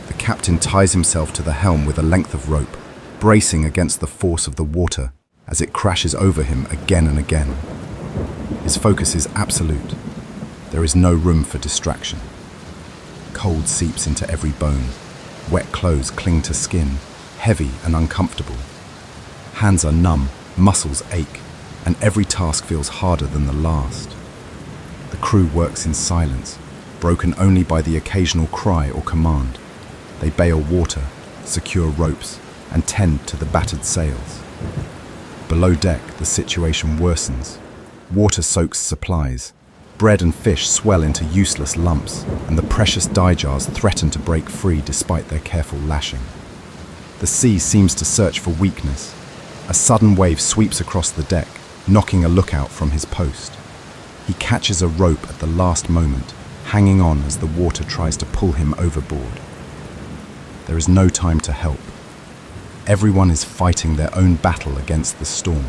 The captain ties himself to the helm with a length of rope, bracing against the force of the water as it crashes over him again and again. His focus is absolute. There is no room for distraction. Cold seeps into every bone. Wet clothes cling to skin, heavy and uncomfortable. Hands are numb, muscles ache, and every task feels harder than the last. The crew works in silence, broken only by the occasional cry or command. They bail water, secure ropes, and tend to the battered sails. Below deck, the situation worsens. Water soaks supplies. Bread and fish swell into useless lumps, and the precious dye jars threaten to break free despite their careful lashing. The sea seems to search for weakness. A sudden wave sweeps across the deck, knocking a lookout from his post. He catches a rope at the last moment, hanging on as the water tries to pull him overboard. There is no time to help. Everyone is fighting their own battle against the storm.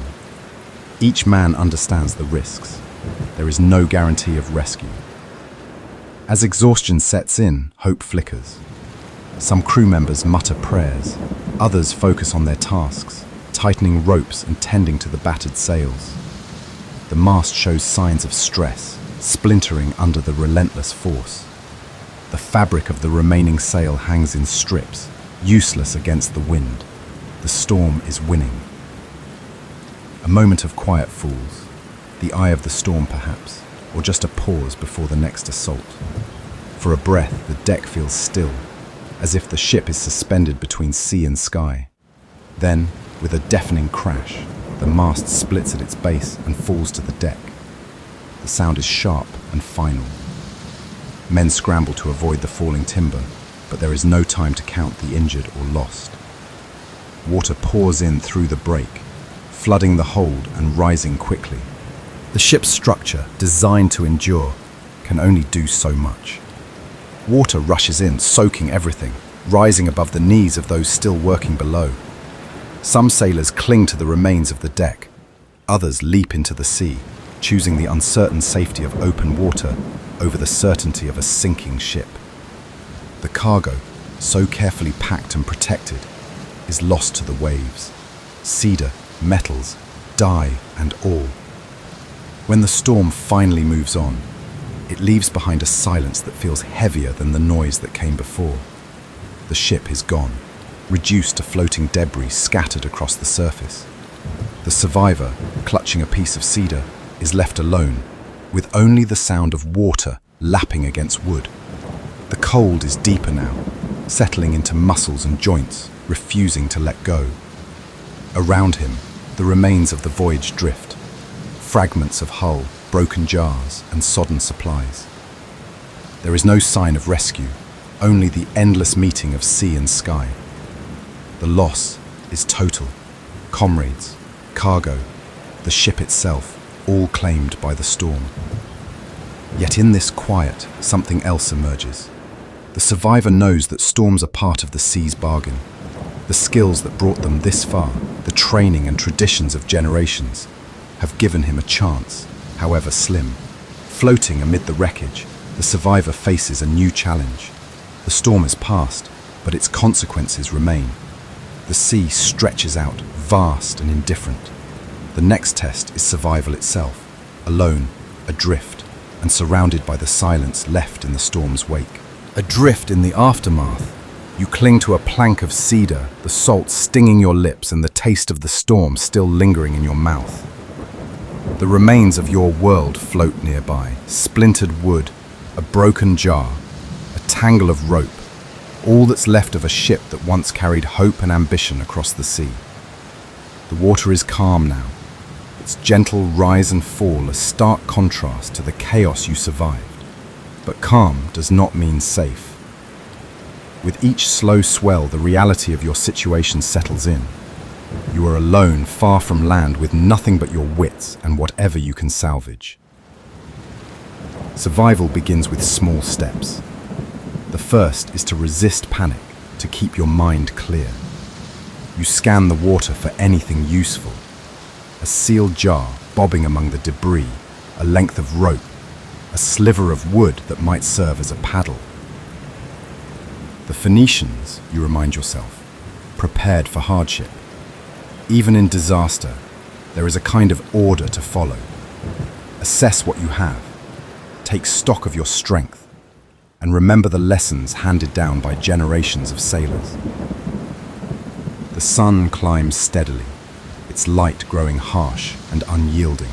Each man understands the risks. There is no guarantee of rescue. As exhaustion sets in, hope flickers. Some crew members mutter prayers. Others focus on their tasks, tightening ropes and tending to the battered sails. The mast shows signs of stress, splintering under the relentless force. The fabric of the remaining sail hangs in strips, useless against the wind. The storm is winning. A moment of quiet falls, the eye of the storm perhaps, or just a pause before the next assault. For a breath, the deck feels still, as if the ship is suspended between sea and sky. Then, with a deafening crash, the mast splits at its base and falls to the deck. The sound is sharp and final. Men scramble to avoid the falling timber, but there is no time to count the injured or lost. Water pours in through the break, flooding the hold and rising quickly. The ship's structure, designed to endure, can only do so much. Water rushes in, soaking everything, rising above the knees of those still working below. Some sailors cling to the remains of the deck. Others leap into the sea, choosing the uncertain safety of open water over the certainty of a sinking ship. The cargo, so carefully packed and protected, is lost to the waves. Cedar, metals, dye, and all. When the storm finally moves on, it leaves behind a silence that feels heavier than the noise that came before. The ship is gone, reduced to floating debris scattered across the surface. The survivor, clutching a piece of cedar, is left alone, with only the sound of water lapping against wood. The cold is deeper now, settling into muscles and joints, refusing to let go. Around him, the remains of the voyage drift, fragments of hull, broken jars, and sodden supplies. There is no sign of rescue, only the endless meeting of sea and sky. The loss is total. Comrades, cargo, the ship itself, all claimed by the storm. Yet in this quiet, something else emerges. The survivor knows that storms are part of the sea's bargain. The skills that brought them this far, the training and traditions of generations, have given him a chance, however slim. Floating amid the wreckage, the survivor faces a new challenge. The storm is past, but its consequences remain. The sea stretches out, vast and indifferent. The next test is survival itself, alone, adrift, and surrounded by the silence left in the storm's wake. Adrift in the aftermath, you cling to a plank of cedar, the salt stinging your lips and the taste of the storm still lingering in your mouth. The remains of your world float nearby, splintered wood, a broken jar, a tangle of rope, all that's left of a ship that once carried hope and ambition across the sea. The water is calm now, its gentle rise and fall a stark contrast to the chaos you survived. But calm does not mean safe. With each slow swell, the reality of your situation settles in. You are alone, far from land, with nothing but your wits and whatever you can salvage. Survival begins with small steps. The first is to resist panic, to keep your mind clear. You scan the water for anything useful. A sealed jar, bobbing among the debris, a length of rope, a sliver of wood that might serve as a paddle. The Phoenicians, you remind yourself, prepared for hardship. Even in disaster, there is a kind of order to follow. Assess what you have, take stock of your strength, and remember the lessons handed down by generations of sailors. The sun climbs steadily, its light growing harsh and unyielding.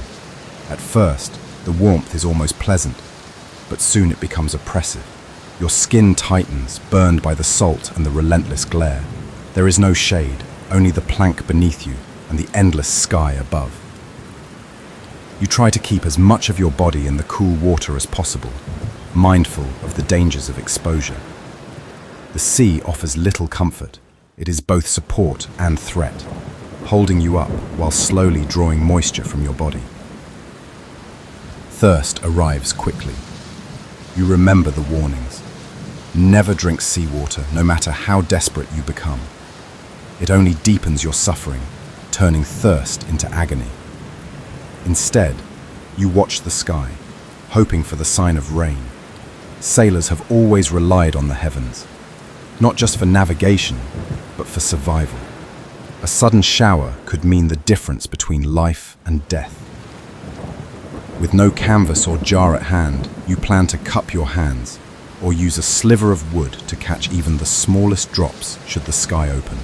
At first, the warmth is almost pleasant, but soon it becomes oppressive. Your skin tightens, burned by the salt and the relentless glare. There is no shade, only the plank beneath you and the endless sky above. You try to keep as much of your body in the cool water as possible, mindful of the dangers of exposure. The sea offers little comfort. It is both support and threat, holding you up while slowly drawing moisture from your body. Thirst arrives quickly. You remember the warnings. Never drink seawater, no matter how desperate you become. It only deepens your suffering, turning thirst into agony. Instead, you watch the sky, hoping for the sign of rain. Sailors have always relied on the heavens, not just for navigation, but for survival. A sudden shower could mean the difference between life and death. With no canvas or jar at hand, you plan to cup your hands or use a sliver of wood to catch even the smallest drops should the sky open.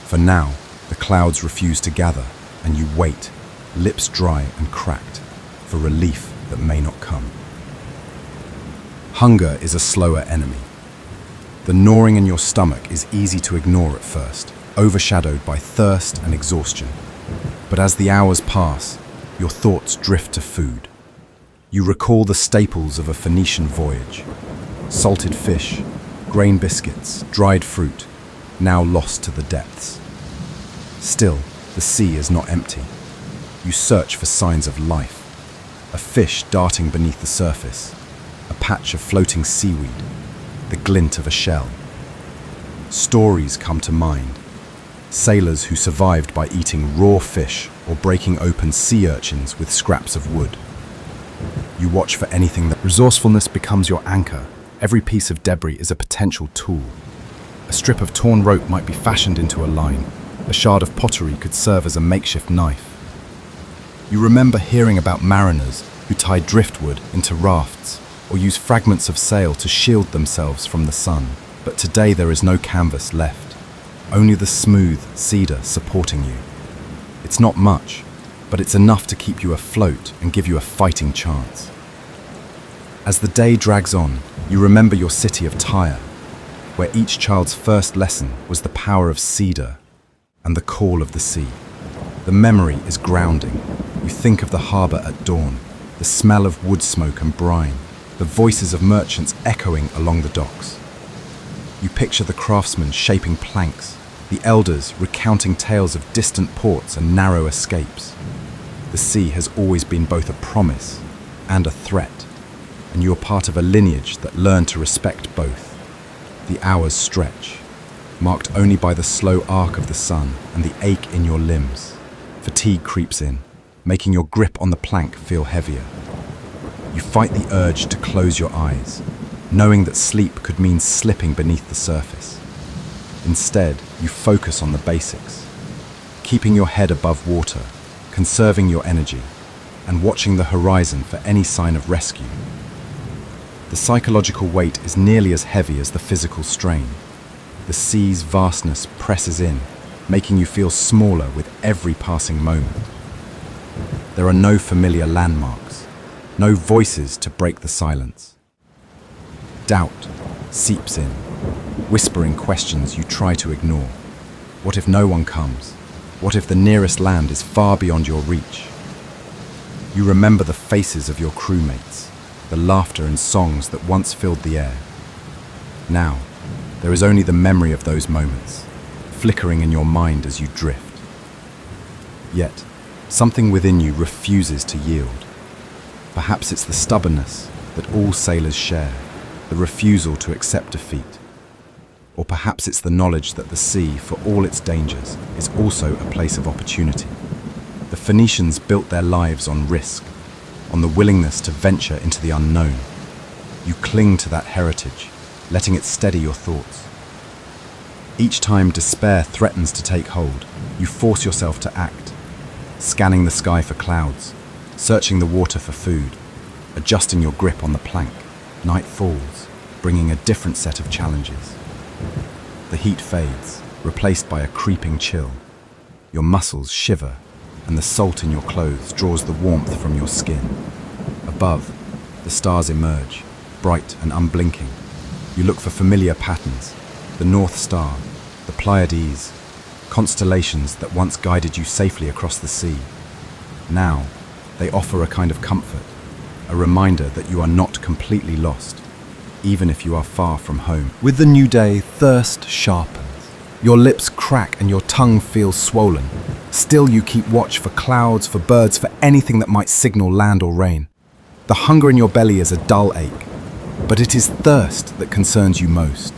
For now, the clouds refuse to gather, and you wait, lips dry and cracked, for relief that may not come. Hunger is a slower enemy. The gnawing in your stomach is easy to ignore at first, overshadowed by thirst and exhaustion. But as the hours pass, your thoughts drift to food. You recall the staples of a Phoenician voyage: salted fish, grain biscuits, dried fruit, now lost to the depths. Still, the sea is not empty. You search for signs of life: a fish darting beneath the surface, a patch of floating seaweed, the glint of a shell. Stories come to mind. Sailors who survived by eating raw fish or breaking open sea urchins with scraps of wood. You watch for anything that... Resourcefulness becomes your anchor. Every piece of debris is a potential tool. A strip of torn rope might be fashioned into a line. A shard of pottery could serve as a makeshift knife. You remember hearing about mariners who tied driftwood into rafts or used fragments of sail to shield themselves from the sun. But today there is no canvas left, only the smooth cedar supporting you. It's not much, but it's enough to keep you afloat and give you a fighting chance. As the day drags on, you remember your city of Tyre, where each child's first lesson was the power of cedar and the call of the sea. The memory is grounding. You think of the harbour at dawn, the smell of wood smoke and brine, the voices of merchants echoing along the docks. You picture the craftsmen shaping planks, the elders recounting tales of distant ports and narrow escapes. The sea has always been both a promise and a threat, and you are part of a lineage that learned to respect both. The hours stretch, marked only by the slow arc of the sun and the ache in your limbs. Fatigue creeps in, making your grip on the plank feel heavier. You fight the urge to close your eyes, knowing that sleep could mean slipping beneath the surface. Instead, you focus on the basics, keeping your head above water, conserving your energy, and watching the horizon for any sign of rescue. The psychological weight is nearly as heavy as the physical strain. The sea's vastness presses in, making you feel smaller with every passing moment. There are no familiar landmarks, no voices to break the silence. Doubt seeps in, whispering questions you try to ignore. What if no one comes? What if the nearest land is far beyond your reach? You remember the faces of your crewmates, the laughter and songs that once filled the air. Now, there is only the memory of those moments, flickering in your mind as you drift. Yet, something within you refuses to yield. Perhaps it's the stubbornness that all sailors share, the refusal to accept defeat. Or perhaps it's the knowledge that the sea, for all its dangers, is also a place of opportunity. The Phoenicians built their lives on risk, on the willingness to venture into the unknown. You cling to that heritage, letting it steady your thoughts. Each time despair threatens to take hold, you force yourself to act, scanning the sky for clouds, searching the water for food, adjusting your grip on the plank. Night falls, bringing a different set of challenges. The heat fades, replaced by a creeping chill. Your muscles shiver, and the salt in your clothes draws the warmth from your skin. Above, the stars emerge, bright and unblinking. You look for familiar patterns, the North Star, the Pleiades, constellations that once guided you safely across the sea. Now, they offer a kind of comfort, a reminder that you are not completely lost, even if you are far from home. With the new day, thirst sharpens. Your lips crack and your tongue feels swollen. Still, you keep watch for clouds, for birds, for anything that might signal land or rain. The hunger in your belly is a dull ache, but it is thirst that concerns you most.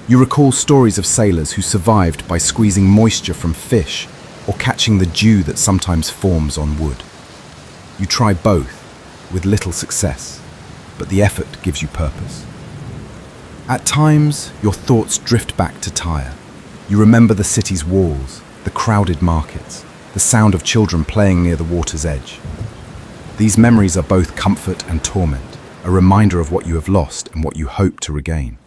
You recall stories of sailors who survived by squeezing moisture from fish or catching the dew that sometimes forms on wood. You try both, with little success, but the effort gives you purpose. At times, your thoughts drift back to Tyre. You remember the city's walls, the crowded markets, the sound of children playing near the water's edge. These memories are both comfort and torment, a reminder of what you have lost and what you hope to regain.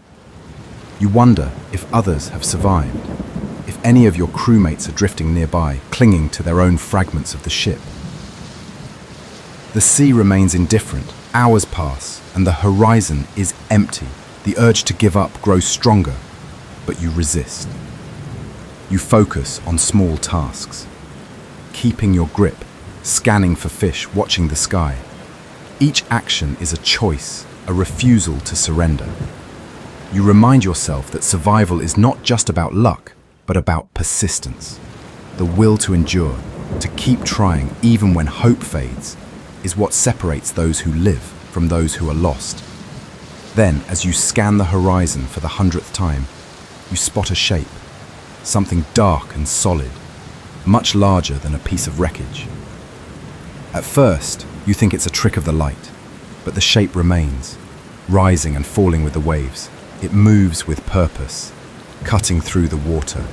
You wonder if others have survived, if any of your crewmates are drifting nearby, clinging to their own fragments of the ship. The sea remains indifferent, hours pass, and the horizon is empty. The urge to give up grows stronger, but you resist. You focus on small tasks, keeping your grip, scanning for fish, watching the sky. Each action is a choice, a refusal to surrender. You remind yourself that survival is not just about luck, but about persistence. The will to endure, to keep trying even when hope fades, is what separates those who live from those who are lost. Then, as you scan the horizon for the 100th time, you spot a shape, something dark and solid, much larger than a piece of wreckage. At first, you think it's a trick of the light, but the shape remains, rising and falling with the waves. It moves with purpose, cutting through the water.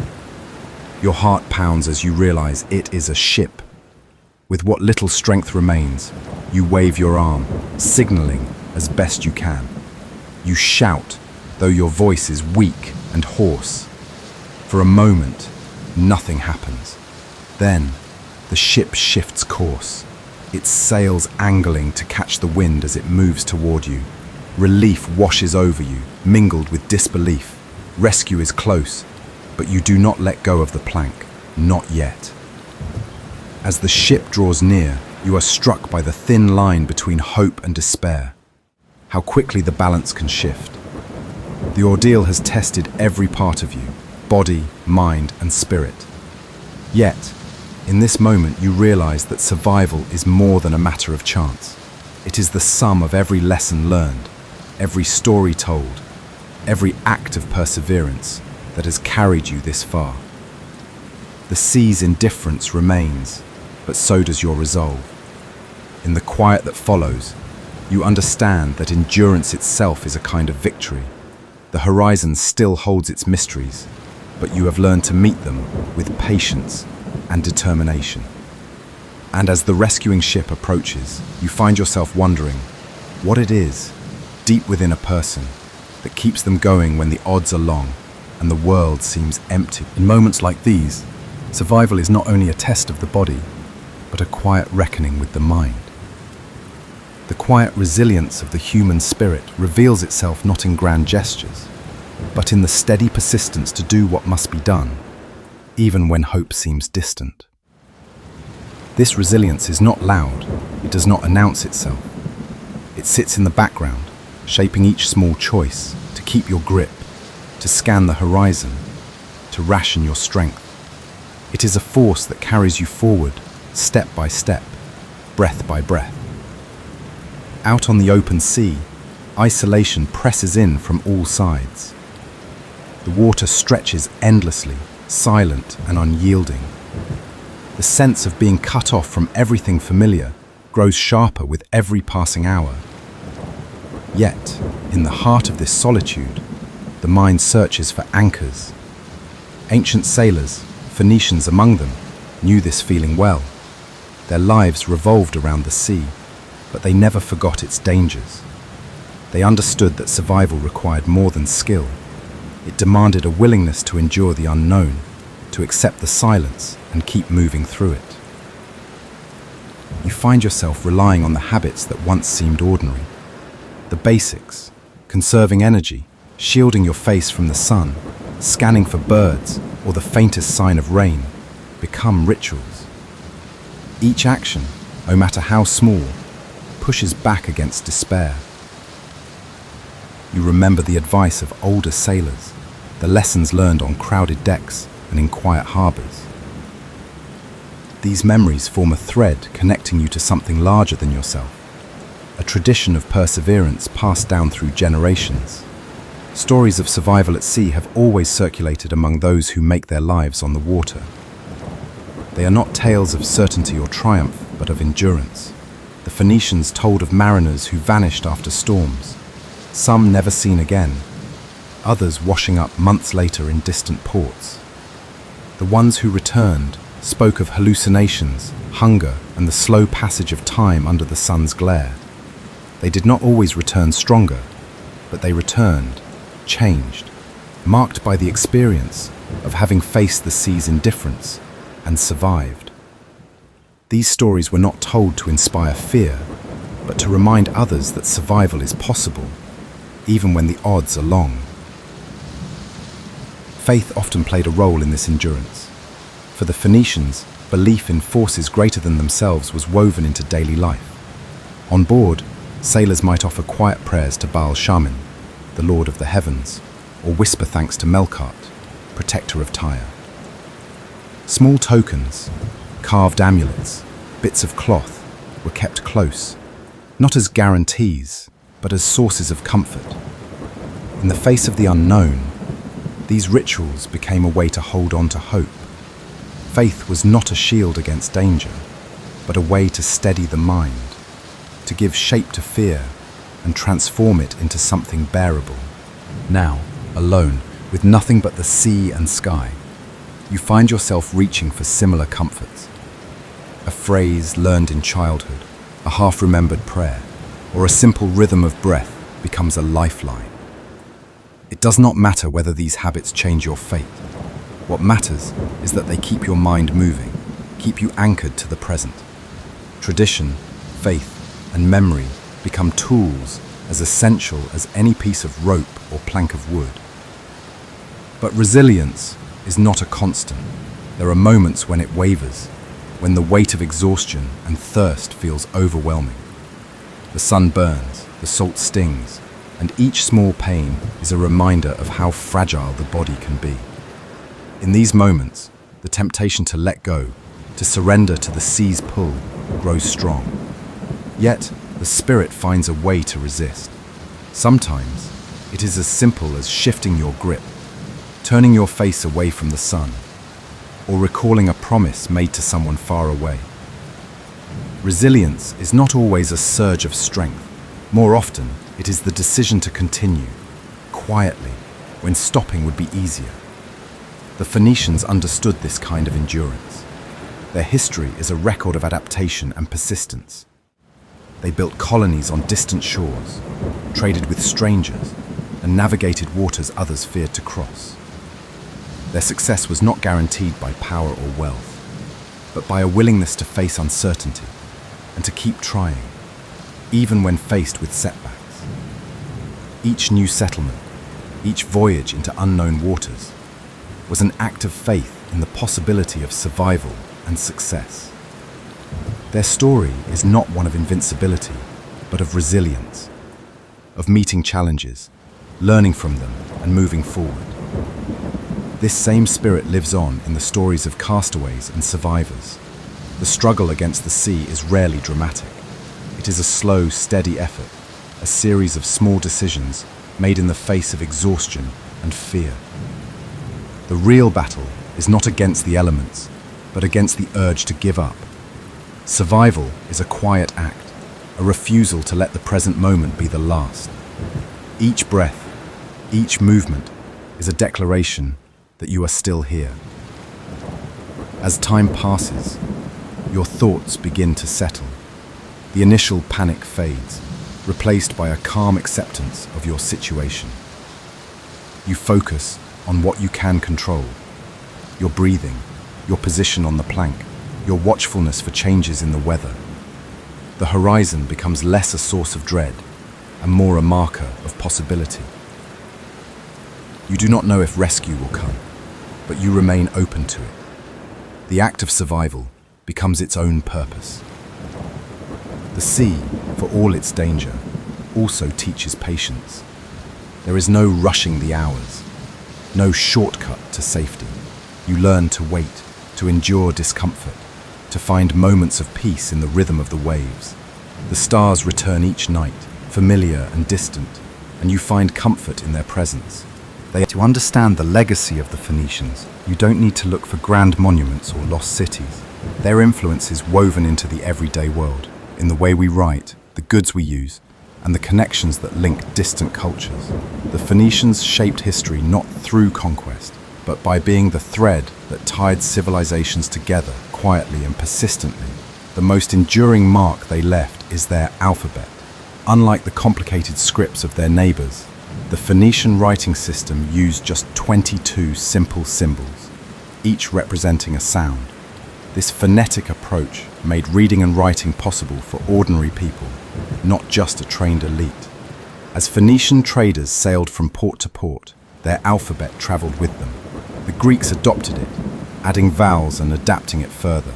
Your heart pounds as you realize it is a ship. With what little strength remains, you wave your arm, signaling as best you can. You shout, though your voice is weak and hoarse. For a moment, nothing happens. Then, the ship shifts course, its sails angling to catch the wind as it moves toward you. Relief washes over you, mingled with disbelief. Rescue is close, but you do not let go of the plank, not yet. As the ship draws near, you are struck by the thin line between hope and despair. How quickly the balance can shift. The ordeal has tested every part of you, body, mind, and spirit. Yet, in this moment you realize that survival is more than a matter of chance. It is the sum of every lesson learned, every story told, every act of perseverance that has carried you this far. The sea's indifference remains, but so does your resolve. In the quiet that follows, you understand that endurance itself is a kind of victory. The horizon still holds its mysteries, but you have learned to meet them with patience and determination. And as the rescuing ship approaches, you find yourself wondering what it is, deep within a person, that keeps them going when the odds are long and the world seems empty. In moments like these, survival is not only a test of the body, but a quiet reckoning with the mind. The quiet resilience of the human spirit reveals itself not in grand gestures, but in the steady persistence to do what must be done, even when hope seems distant. This resilience is not loud, it does not announce itself. It sits in the background, shaping each small choice, to keep your grip, to scan the horizon, to ration your strength. It is a force that carries you forward, step by step, breath by breath. Out on the open sea, isolation presses in from all sides. The water stretches endlessly, silent and unyielding. The sense of being cut off from everything familiar grows sharper with every passing hour. Yet, in the heart of this solitude, the mind searches for anchors. Ancient sailors, Phoenicians among them, knew this feeling well. Their lives revolved around the sea, but they never forgot its dangers. They understood that survival required more than skill. It demanded a willingness to endure the unknown, to accept the silence and keep moving through it. You find yourself relying on the habits that once seemed ordinary. The basics: conserving energy, shielding your face from the sun, scanning for birds or the faintest sign of rain, become rituals. Each action, no matter how small, pushes back against despair. You remember the advice of older sailors, the lessons learned on crowded decks and in quiet harbors. These memories form a thread connecting you to something larger than yourself, a tradition of perseverance passed down through generations. Stories of survival at sea have always circulated among those who make their lives on the water. They are not tales of certainty or triumph, but of endurance. The Phoenicians told of mariners who vanished after storms, some never seen again, others washing up months later in distant ports. The ones who returned spoke of hallucinations, hunger, and the slow passage of time under the sun's glare. They did not always return stronger, but they returned, changed, marked by the experience of having faced the sea's indifference and survived. These stories were not told to inspire fear, but to remind others that survival is possible, even when the odds are long. Faith often played a role in this endurance. For the Phoenicians, belief in forces greater than themselves was woven into daily life. On board, sailors might offer quiet prayers to Baal-Shamin, the Lord of the Heavens, or whisper thanks to Melkart, protector of Tyre. Small tokens, carved amulets, bits of cloth, were kept close, not as guarantees, but as sources of comfort. In the face of the unknown, these rituals became a way to hold on to hope. Faith was not a shield against danger, but a way to steady the mind, to give shape to fear and transform it into something bearable. Now, alone, with nothing but the sea and sky, you find yourself reaching for similar comforts. A phrase learned in childhood, a half-remembered prayer, or a simple rhythm of breath becomes a lifeline. It does not matter whether these habits change your fate. What matters is that they keep your mind moving, keep you anchored to the present. Tradition, faith, and memory become tools as essential as any piece of rope or plank of wood. But resilience is not a constant. There are moments when it wavers, when the weight of exhaustion and thirst feels overwhelming. The sun burns, the salt stings, and each small pain is a reminder of how fragile the body can be. In these moments, the temptation to let go, to surrender to the sea's pull, grows strong. Yet, the spirit finds a way to resist. Sometimes, it is as simple as shifting your grip, turning your face away from the sun, or recalling a promise made to someone far away. Resilience is not always a surge of strength. More often, it is the decision to continue, quietly, when stopping would be easier. The Phoenicians understood this kind of endurance. Their history is a record of adaptation and persistence. They built colonies on distant shores, traded with strangers, and navigated waters others feared to cross. Their success was not guaranteed by power or wealth, but by a willingness to face uncertainty and to keep trying, even when faced with setbacks. Each new settlement, each voyage into unknown waters, was an act of faith in the possibility of survival and success. Their story is not one of invincibility, but of resilience, of meeting challenges, learning from them, and moving forward. This same spirit lives on in the stories of castaways and survivors. The struggle against the sea is rarely dramatic. It is a slow, steady effort, a series of small decisions made in the face of exhaustion and fear. The real battle is not against the elements, but against the urge to give up. Survival is a quiet act, a refusal to let the present moment be the last. Each breath, each movement is a declaration that you are still here. As time passes, your thoughts begin to settle. The initial panic fades, replaced by a calm acceptance of your situation. You focus on what you can control: your breathing, your position on the plank, your watchfulness for changes in the weather. The horizon becomes less a source of dread and more a marker of possibility. You do not know if rescue will come, but you remain open to it. The act of survival becomes its own purpose. The sea, for all its danger, also teaches patience. There is no rushing the hours, no shortcut to safety. You learn to wait, to endure discomfort, to find moments of peace in the rhythm of the waves. The stars return each night, familiar and distant, and you find comfort in their presence. To understand the legacy of the Phoenicians, you don't need to look for grand monuments or lost cities. Their influence is woven into the everyday world, in the way we write, the goods we use, and the connections that link distant cultures. The Phoenicians shaped history not through conquest, but by being the thread that tied civilizations together quietly and persistently. The most enduring mark they left is their alphabet. Unlike the complicated scripts of their neighbors, the Phoenician writing system used just 22 simple symbols, each representing a sound. This phonetic approach made reading and writing possible for ordinary people, not just a trained elite. As Phoenician traders sailed from port to port, their alphabet traveled with them. The Greeks adopted it, adding vowels and adapting it further.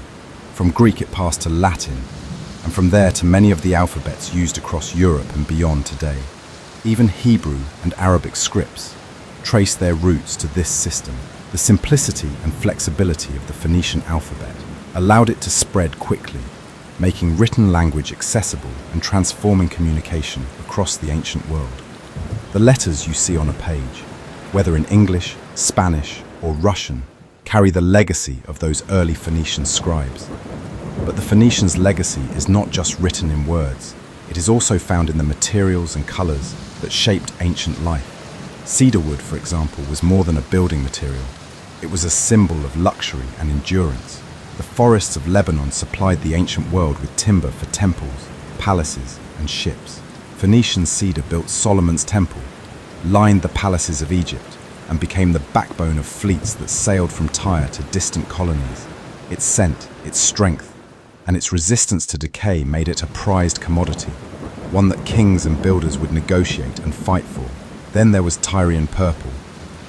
From Greek it passed to Latin, and from there to many of the alphabets used across Europe and beyond today. Even Hebrew and Arabic scripts trace their roots to this system. The simplicity and flexibility of the Phoenician alphabet allowed it to spread quickly, making written language accessible and transforming communication across the ancient world. The letters you see on a page, whether in English, Spanish, or Russian, carry the legacy of those early Phoenician scribes. But the Phoenicians' legacy is not just written in words, it is also found in the materials and colors that shaped ancient life. Cedar wood, for example, was more than a building material. It was a symbol of luxury and endurance. The forests of Lebanon supplied the ancient world with timber for temples, palaces, and ships. Phoenician cedar built Solomon's temple, lined the palaces of Egypt, and became the backbone of fleets that sailed from Tyre to distant colonies. Its scent, its strength, and its resistance to decay made it a prized commodity, one that kings and builders would negotiate and fight for. Then there was Tyrian purple,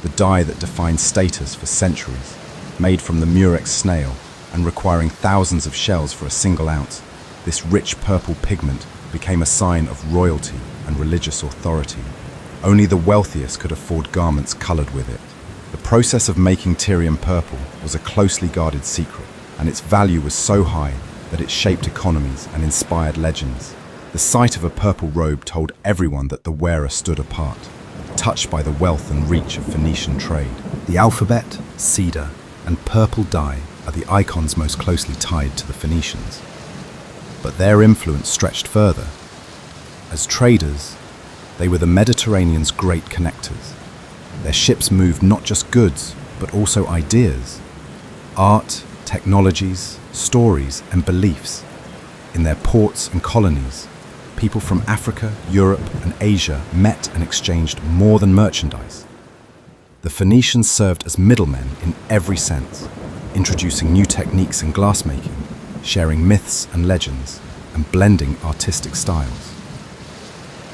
the dye that defined status for centuries, made from the murex snail and requiring thousands of shells for a single ounce. This rich purple pigment became a sign of royalty and religious authority. Only the wealthiest could afford garments colored with it. The process of making Tyrian purple was a closely guarded secret, and its value was so high that it shaped economies and inspired legends. The sight of a purple robe told everyone that the wearer stood apart, touched by the wealth and reach of Phoenician trade. The alphabet, cedar, and purple dye are the icons most closely tied to the Phoenicians. But their influence stretched further. As traders, they were the Mediterranean's great connectors. Their ships moved not just goods, but also ideas, art, technologies, stories, and beliefs. In their ports and colonies, people from Africa, Europe, and Asia met and exchanged more than merchandise. The Phoenicians served as middlemen in every sense, introducing new techniques in glassmaking, sharing myths and legends, and blending artistic styles.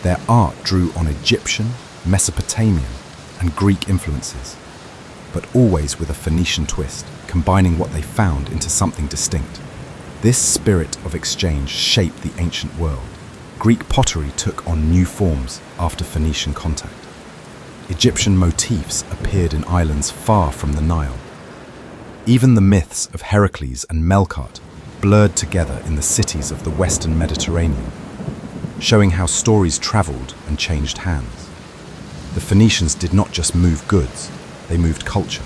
Their art drew on Egyptian, Mesopotamian, and Greek influences, but always with a Phoenician twist, combining what they found into something distinct. This spirit of exchange shaped the ancient world. Greek pottery took on new forms after Phoenician contact. Egyptian motifs appeared in islands far from the Nile. Even the myths of Heracles and Melkart blurred together in the cities of the Western Mediterranean, showing how stories traveled and changed hands. The Phoenicians did not just move goods, they moved culture.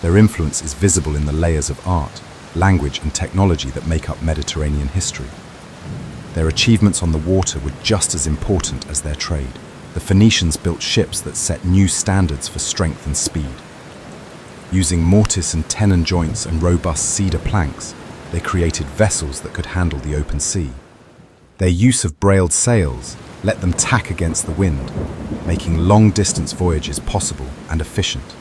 Their influence is visible in the layers of art, language, and technology that make up Mediterranean history. Their achievements on the water were just as important as their trade. The Phoenicians built ships that set new standards for strength and speed. Using mortise and tenon joints and robust cedar planks, they created vessels that could handle the open sea. Their use of brailed sails let them tack against the wind, making long-distance voyages possible and efficient.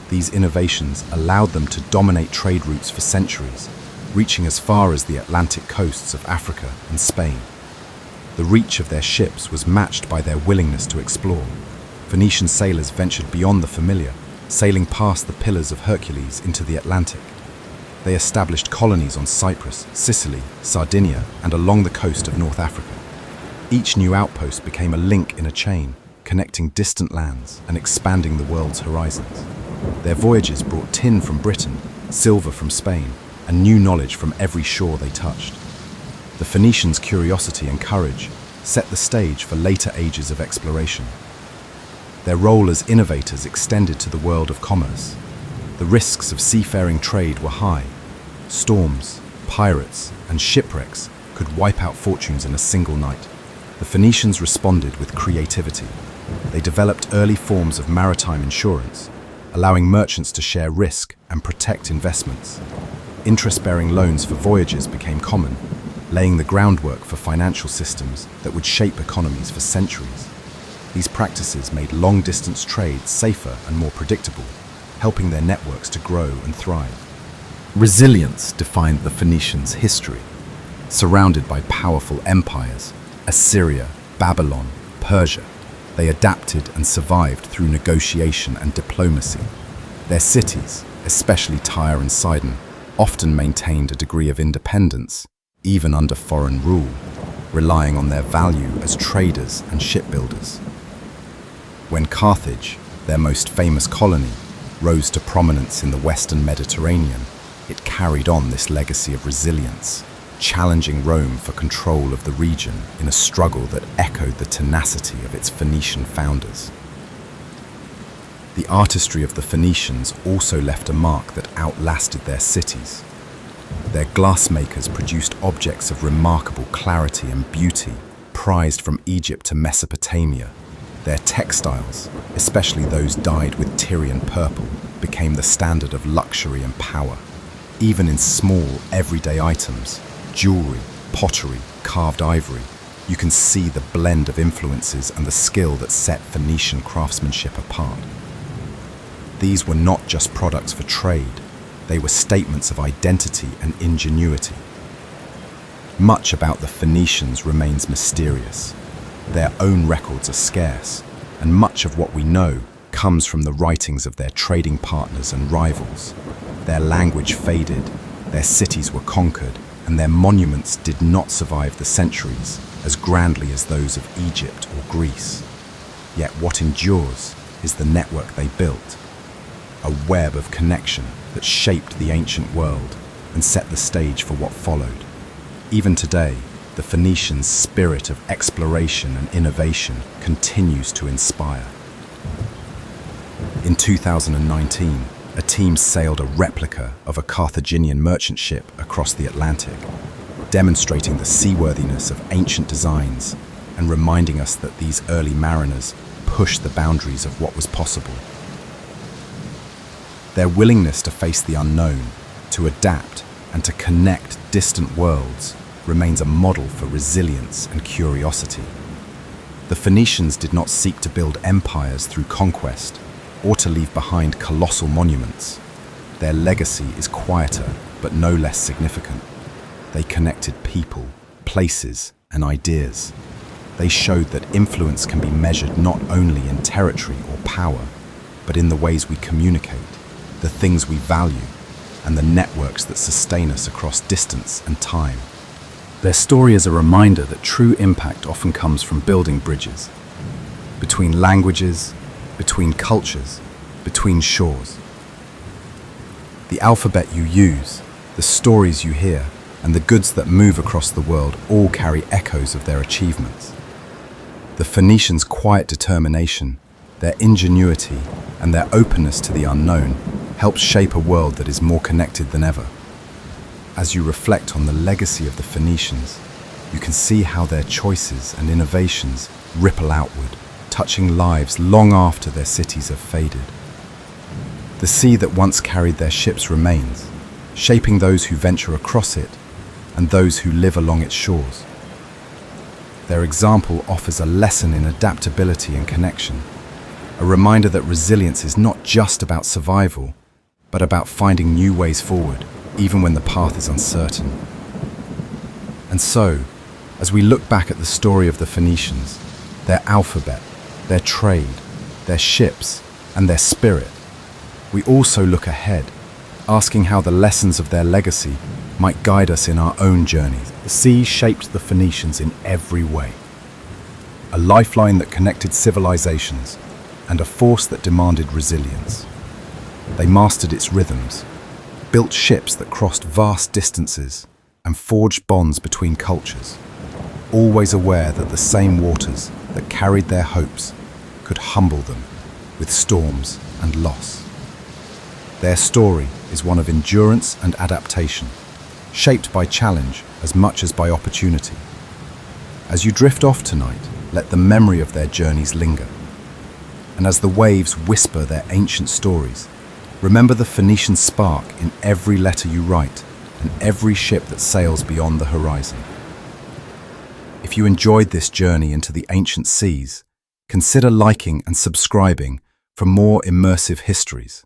These innovations allowed them to dominate trade routes for centuries, reaching as far as the Atlantic coasts of Africa and Spain. The reach of their ships was matched by their willingness to explore. Phoenician sailors ventured beyond the familiar, sailing past the Pillars of Hercules into the Atlantic. They established colonies on Cyprus, Sicily, Sardinia, and along the coast of North Africa. Each new outpost became a link in a chain, connecting distant lands and expanding the world's horizons. Their voyages brought tin from Britain, silver from Spain, and new knowledge from every shore they touched. The Phoenicians' curiosity and courage set the stage for later ages of exploration. Their role as innovators extended to the world of commerce. The risks of seafaring trade were high. Storms, pirates, and shipwrecks could wipe out fortunes in a single night. The Phoenicians responded with creativity. They developed early forms of maritime insurance, allowing merchants to share risk and protect investments. Interest-bearing loans for voyages became common, laying the groundwork for financial systems that would shape economies for centuries. These practices made long-distance trade safer and more predictable, helping their networks to grow and thrive. Resilience defined the Phoenicians' history. Surrounded by powerful empires, Assyria, Babylon, Persia, they adapted and survived through negotiation and diplomacy. Their cities, especially Tyre and Sidon, often maintained a degree of independence, even under foreign rule, relying on their value as traders and shipbuilders. When Carthage, their most famous colony, rose to prominence in the Western Mediterranean, it carried on this legacy of resilience, challenging Rome for control of the region in a struggle that echoed the tenacity of its Phoenician founders. The artistry of the Phoenicians also left a mark that outlasted their cities. Their glassmakers produced objects of remarkable clarity and beauty, prized from Egypt to Mesopotamia. Their textiles, especially those dyed with Tyrian purple, became the standard of luxury and power. Even in small, everyday items, jewelry, pottery, carved ivory, you can see the blend of influences and the skill that set Phoenician craftsmanship apart. These were not just products for trade, they were statements of identity and ingenuity. Much about the Phoenicians remains mysterious. Their own records are scarce, and much of what we know comes from the writings of their trading partners and rivals. Their language faded, their cities were conquered, and their monuments did not survive the centuries as grandly as those of Egypt or Greece. Yet what endures is the network they built, a web of connection that shaped the ancient world and set the stage for what followed. Even today, the Phoenicians' spirit of exploration and innovation continues to inspire. In 2019, a team sailed a replica of a Carthaginian merchant ship across the Atlantic, demonstrating the seaworthiness of ancient designs and reminding us that these early mariners pushed the boundaries of what was possible. Their willingness to face the unknown, to adapt, and to connect distant worlds remains a model for resilience and curiosity. The Phoenicians did not seek to build empires through conquest or to leave behind colossal monuments. Their legacy is quieter, but no less significant. They connected people, places, and ideas. They showed that influence can be measured not only in territory or power, but in the ways we communicate, the things we value, and the networks that sustain us across distance and time. Their story is a reminder that true impact often comes from building bridges between languages, between cultures, between shores. The alphabet you use, the stories you hear, and the goods that move across the world all carry echoes of their achievements. The Phoenicians' quiet determination, their ingenuity, and their openness to the unknown helps shape a world that is more connected than ever. As you reflect on the legacy of the Phoenicians, you can see how their choices and innovations ripple outward, touching lives long after their cities have faded. The sea that once carried their ships remains, shaping those who venture across it and those who live along its shores. Their example offers a lesson in adaptability and connection, a reminder that resilience is not just about survival, but about finding new ways forward, even when the path is uncertain. And so, as we look back at the story of the Phoenicians, their alphabet, their trade, their ships, and their spirit, we also look ahead, asking how the lessons of their legacy might guide us in our own journeys. The sea shaped the Phoenicians in every way. A lifeline that connected civilizations and a force that demanded resilience. They mastered its rhythms, built ships that crossed vast distances and forged bonds between cultures, always aware that the same waters that carried their hopes could humble them with storms and loss. Their story is one of endurance and adaptation, shaped by challenge as much as by opportunity. As you drift off tonight, let the memory of their journeys linger. And as the waves whisper their ancient stories, remember the Phoenician spark in every letter you write and every ship that sails beyond the horizon. If you enjoyed this journey into the ancient seas, consider liking and subscribing for more immersive histories.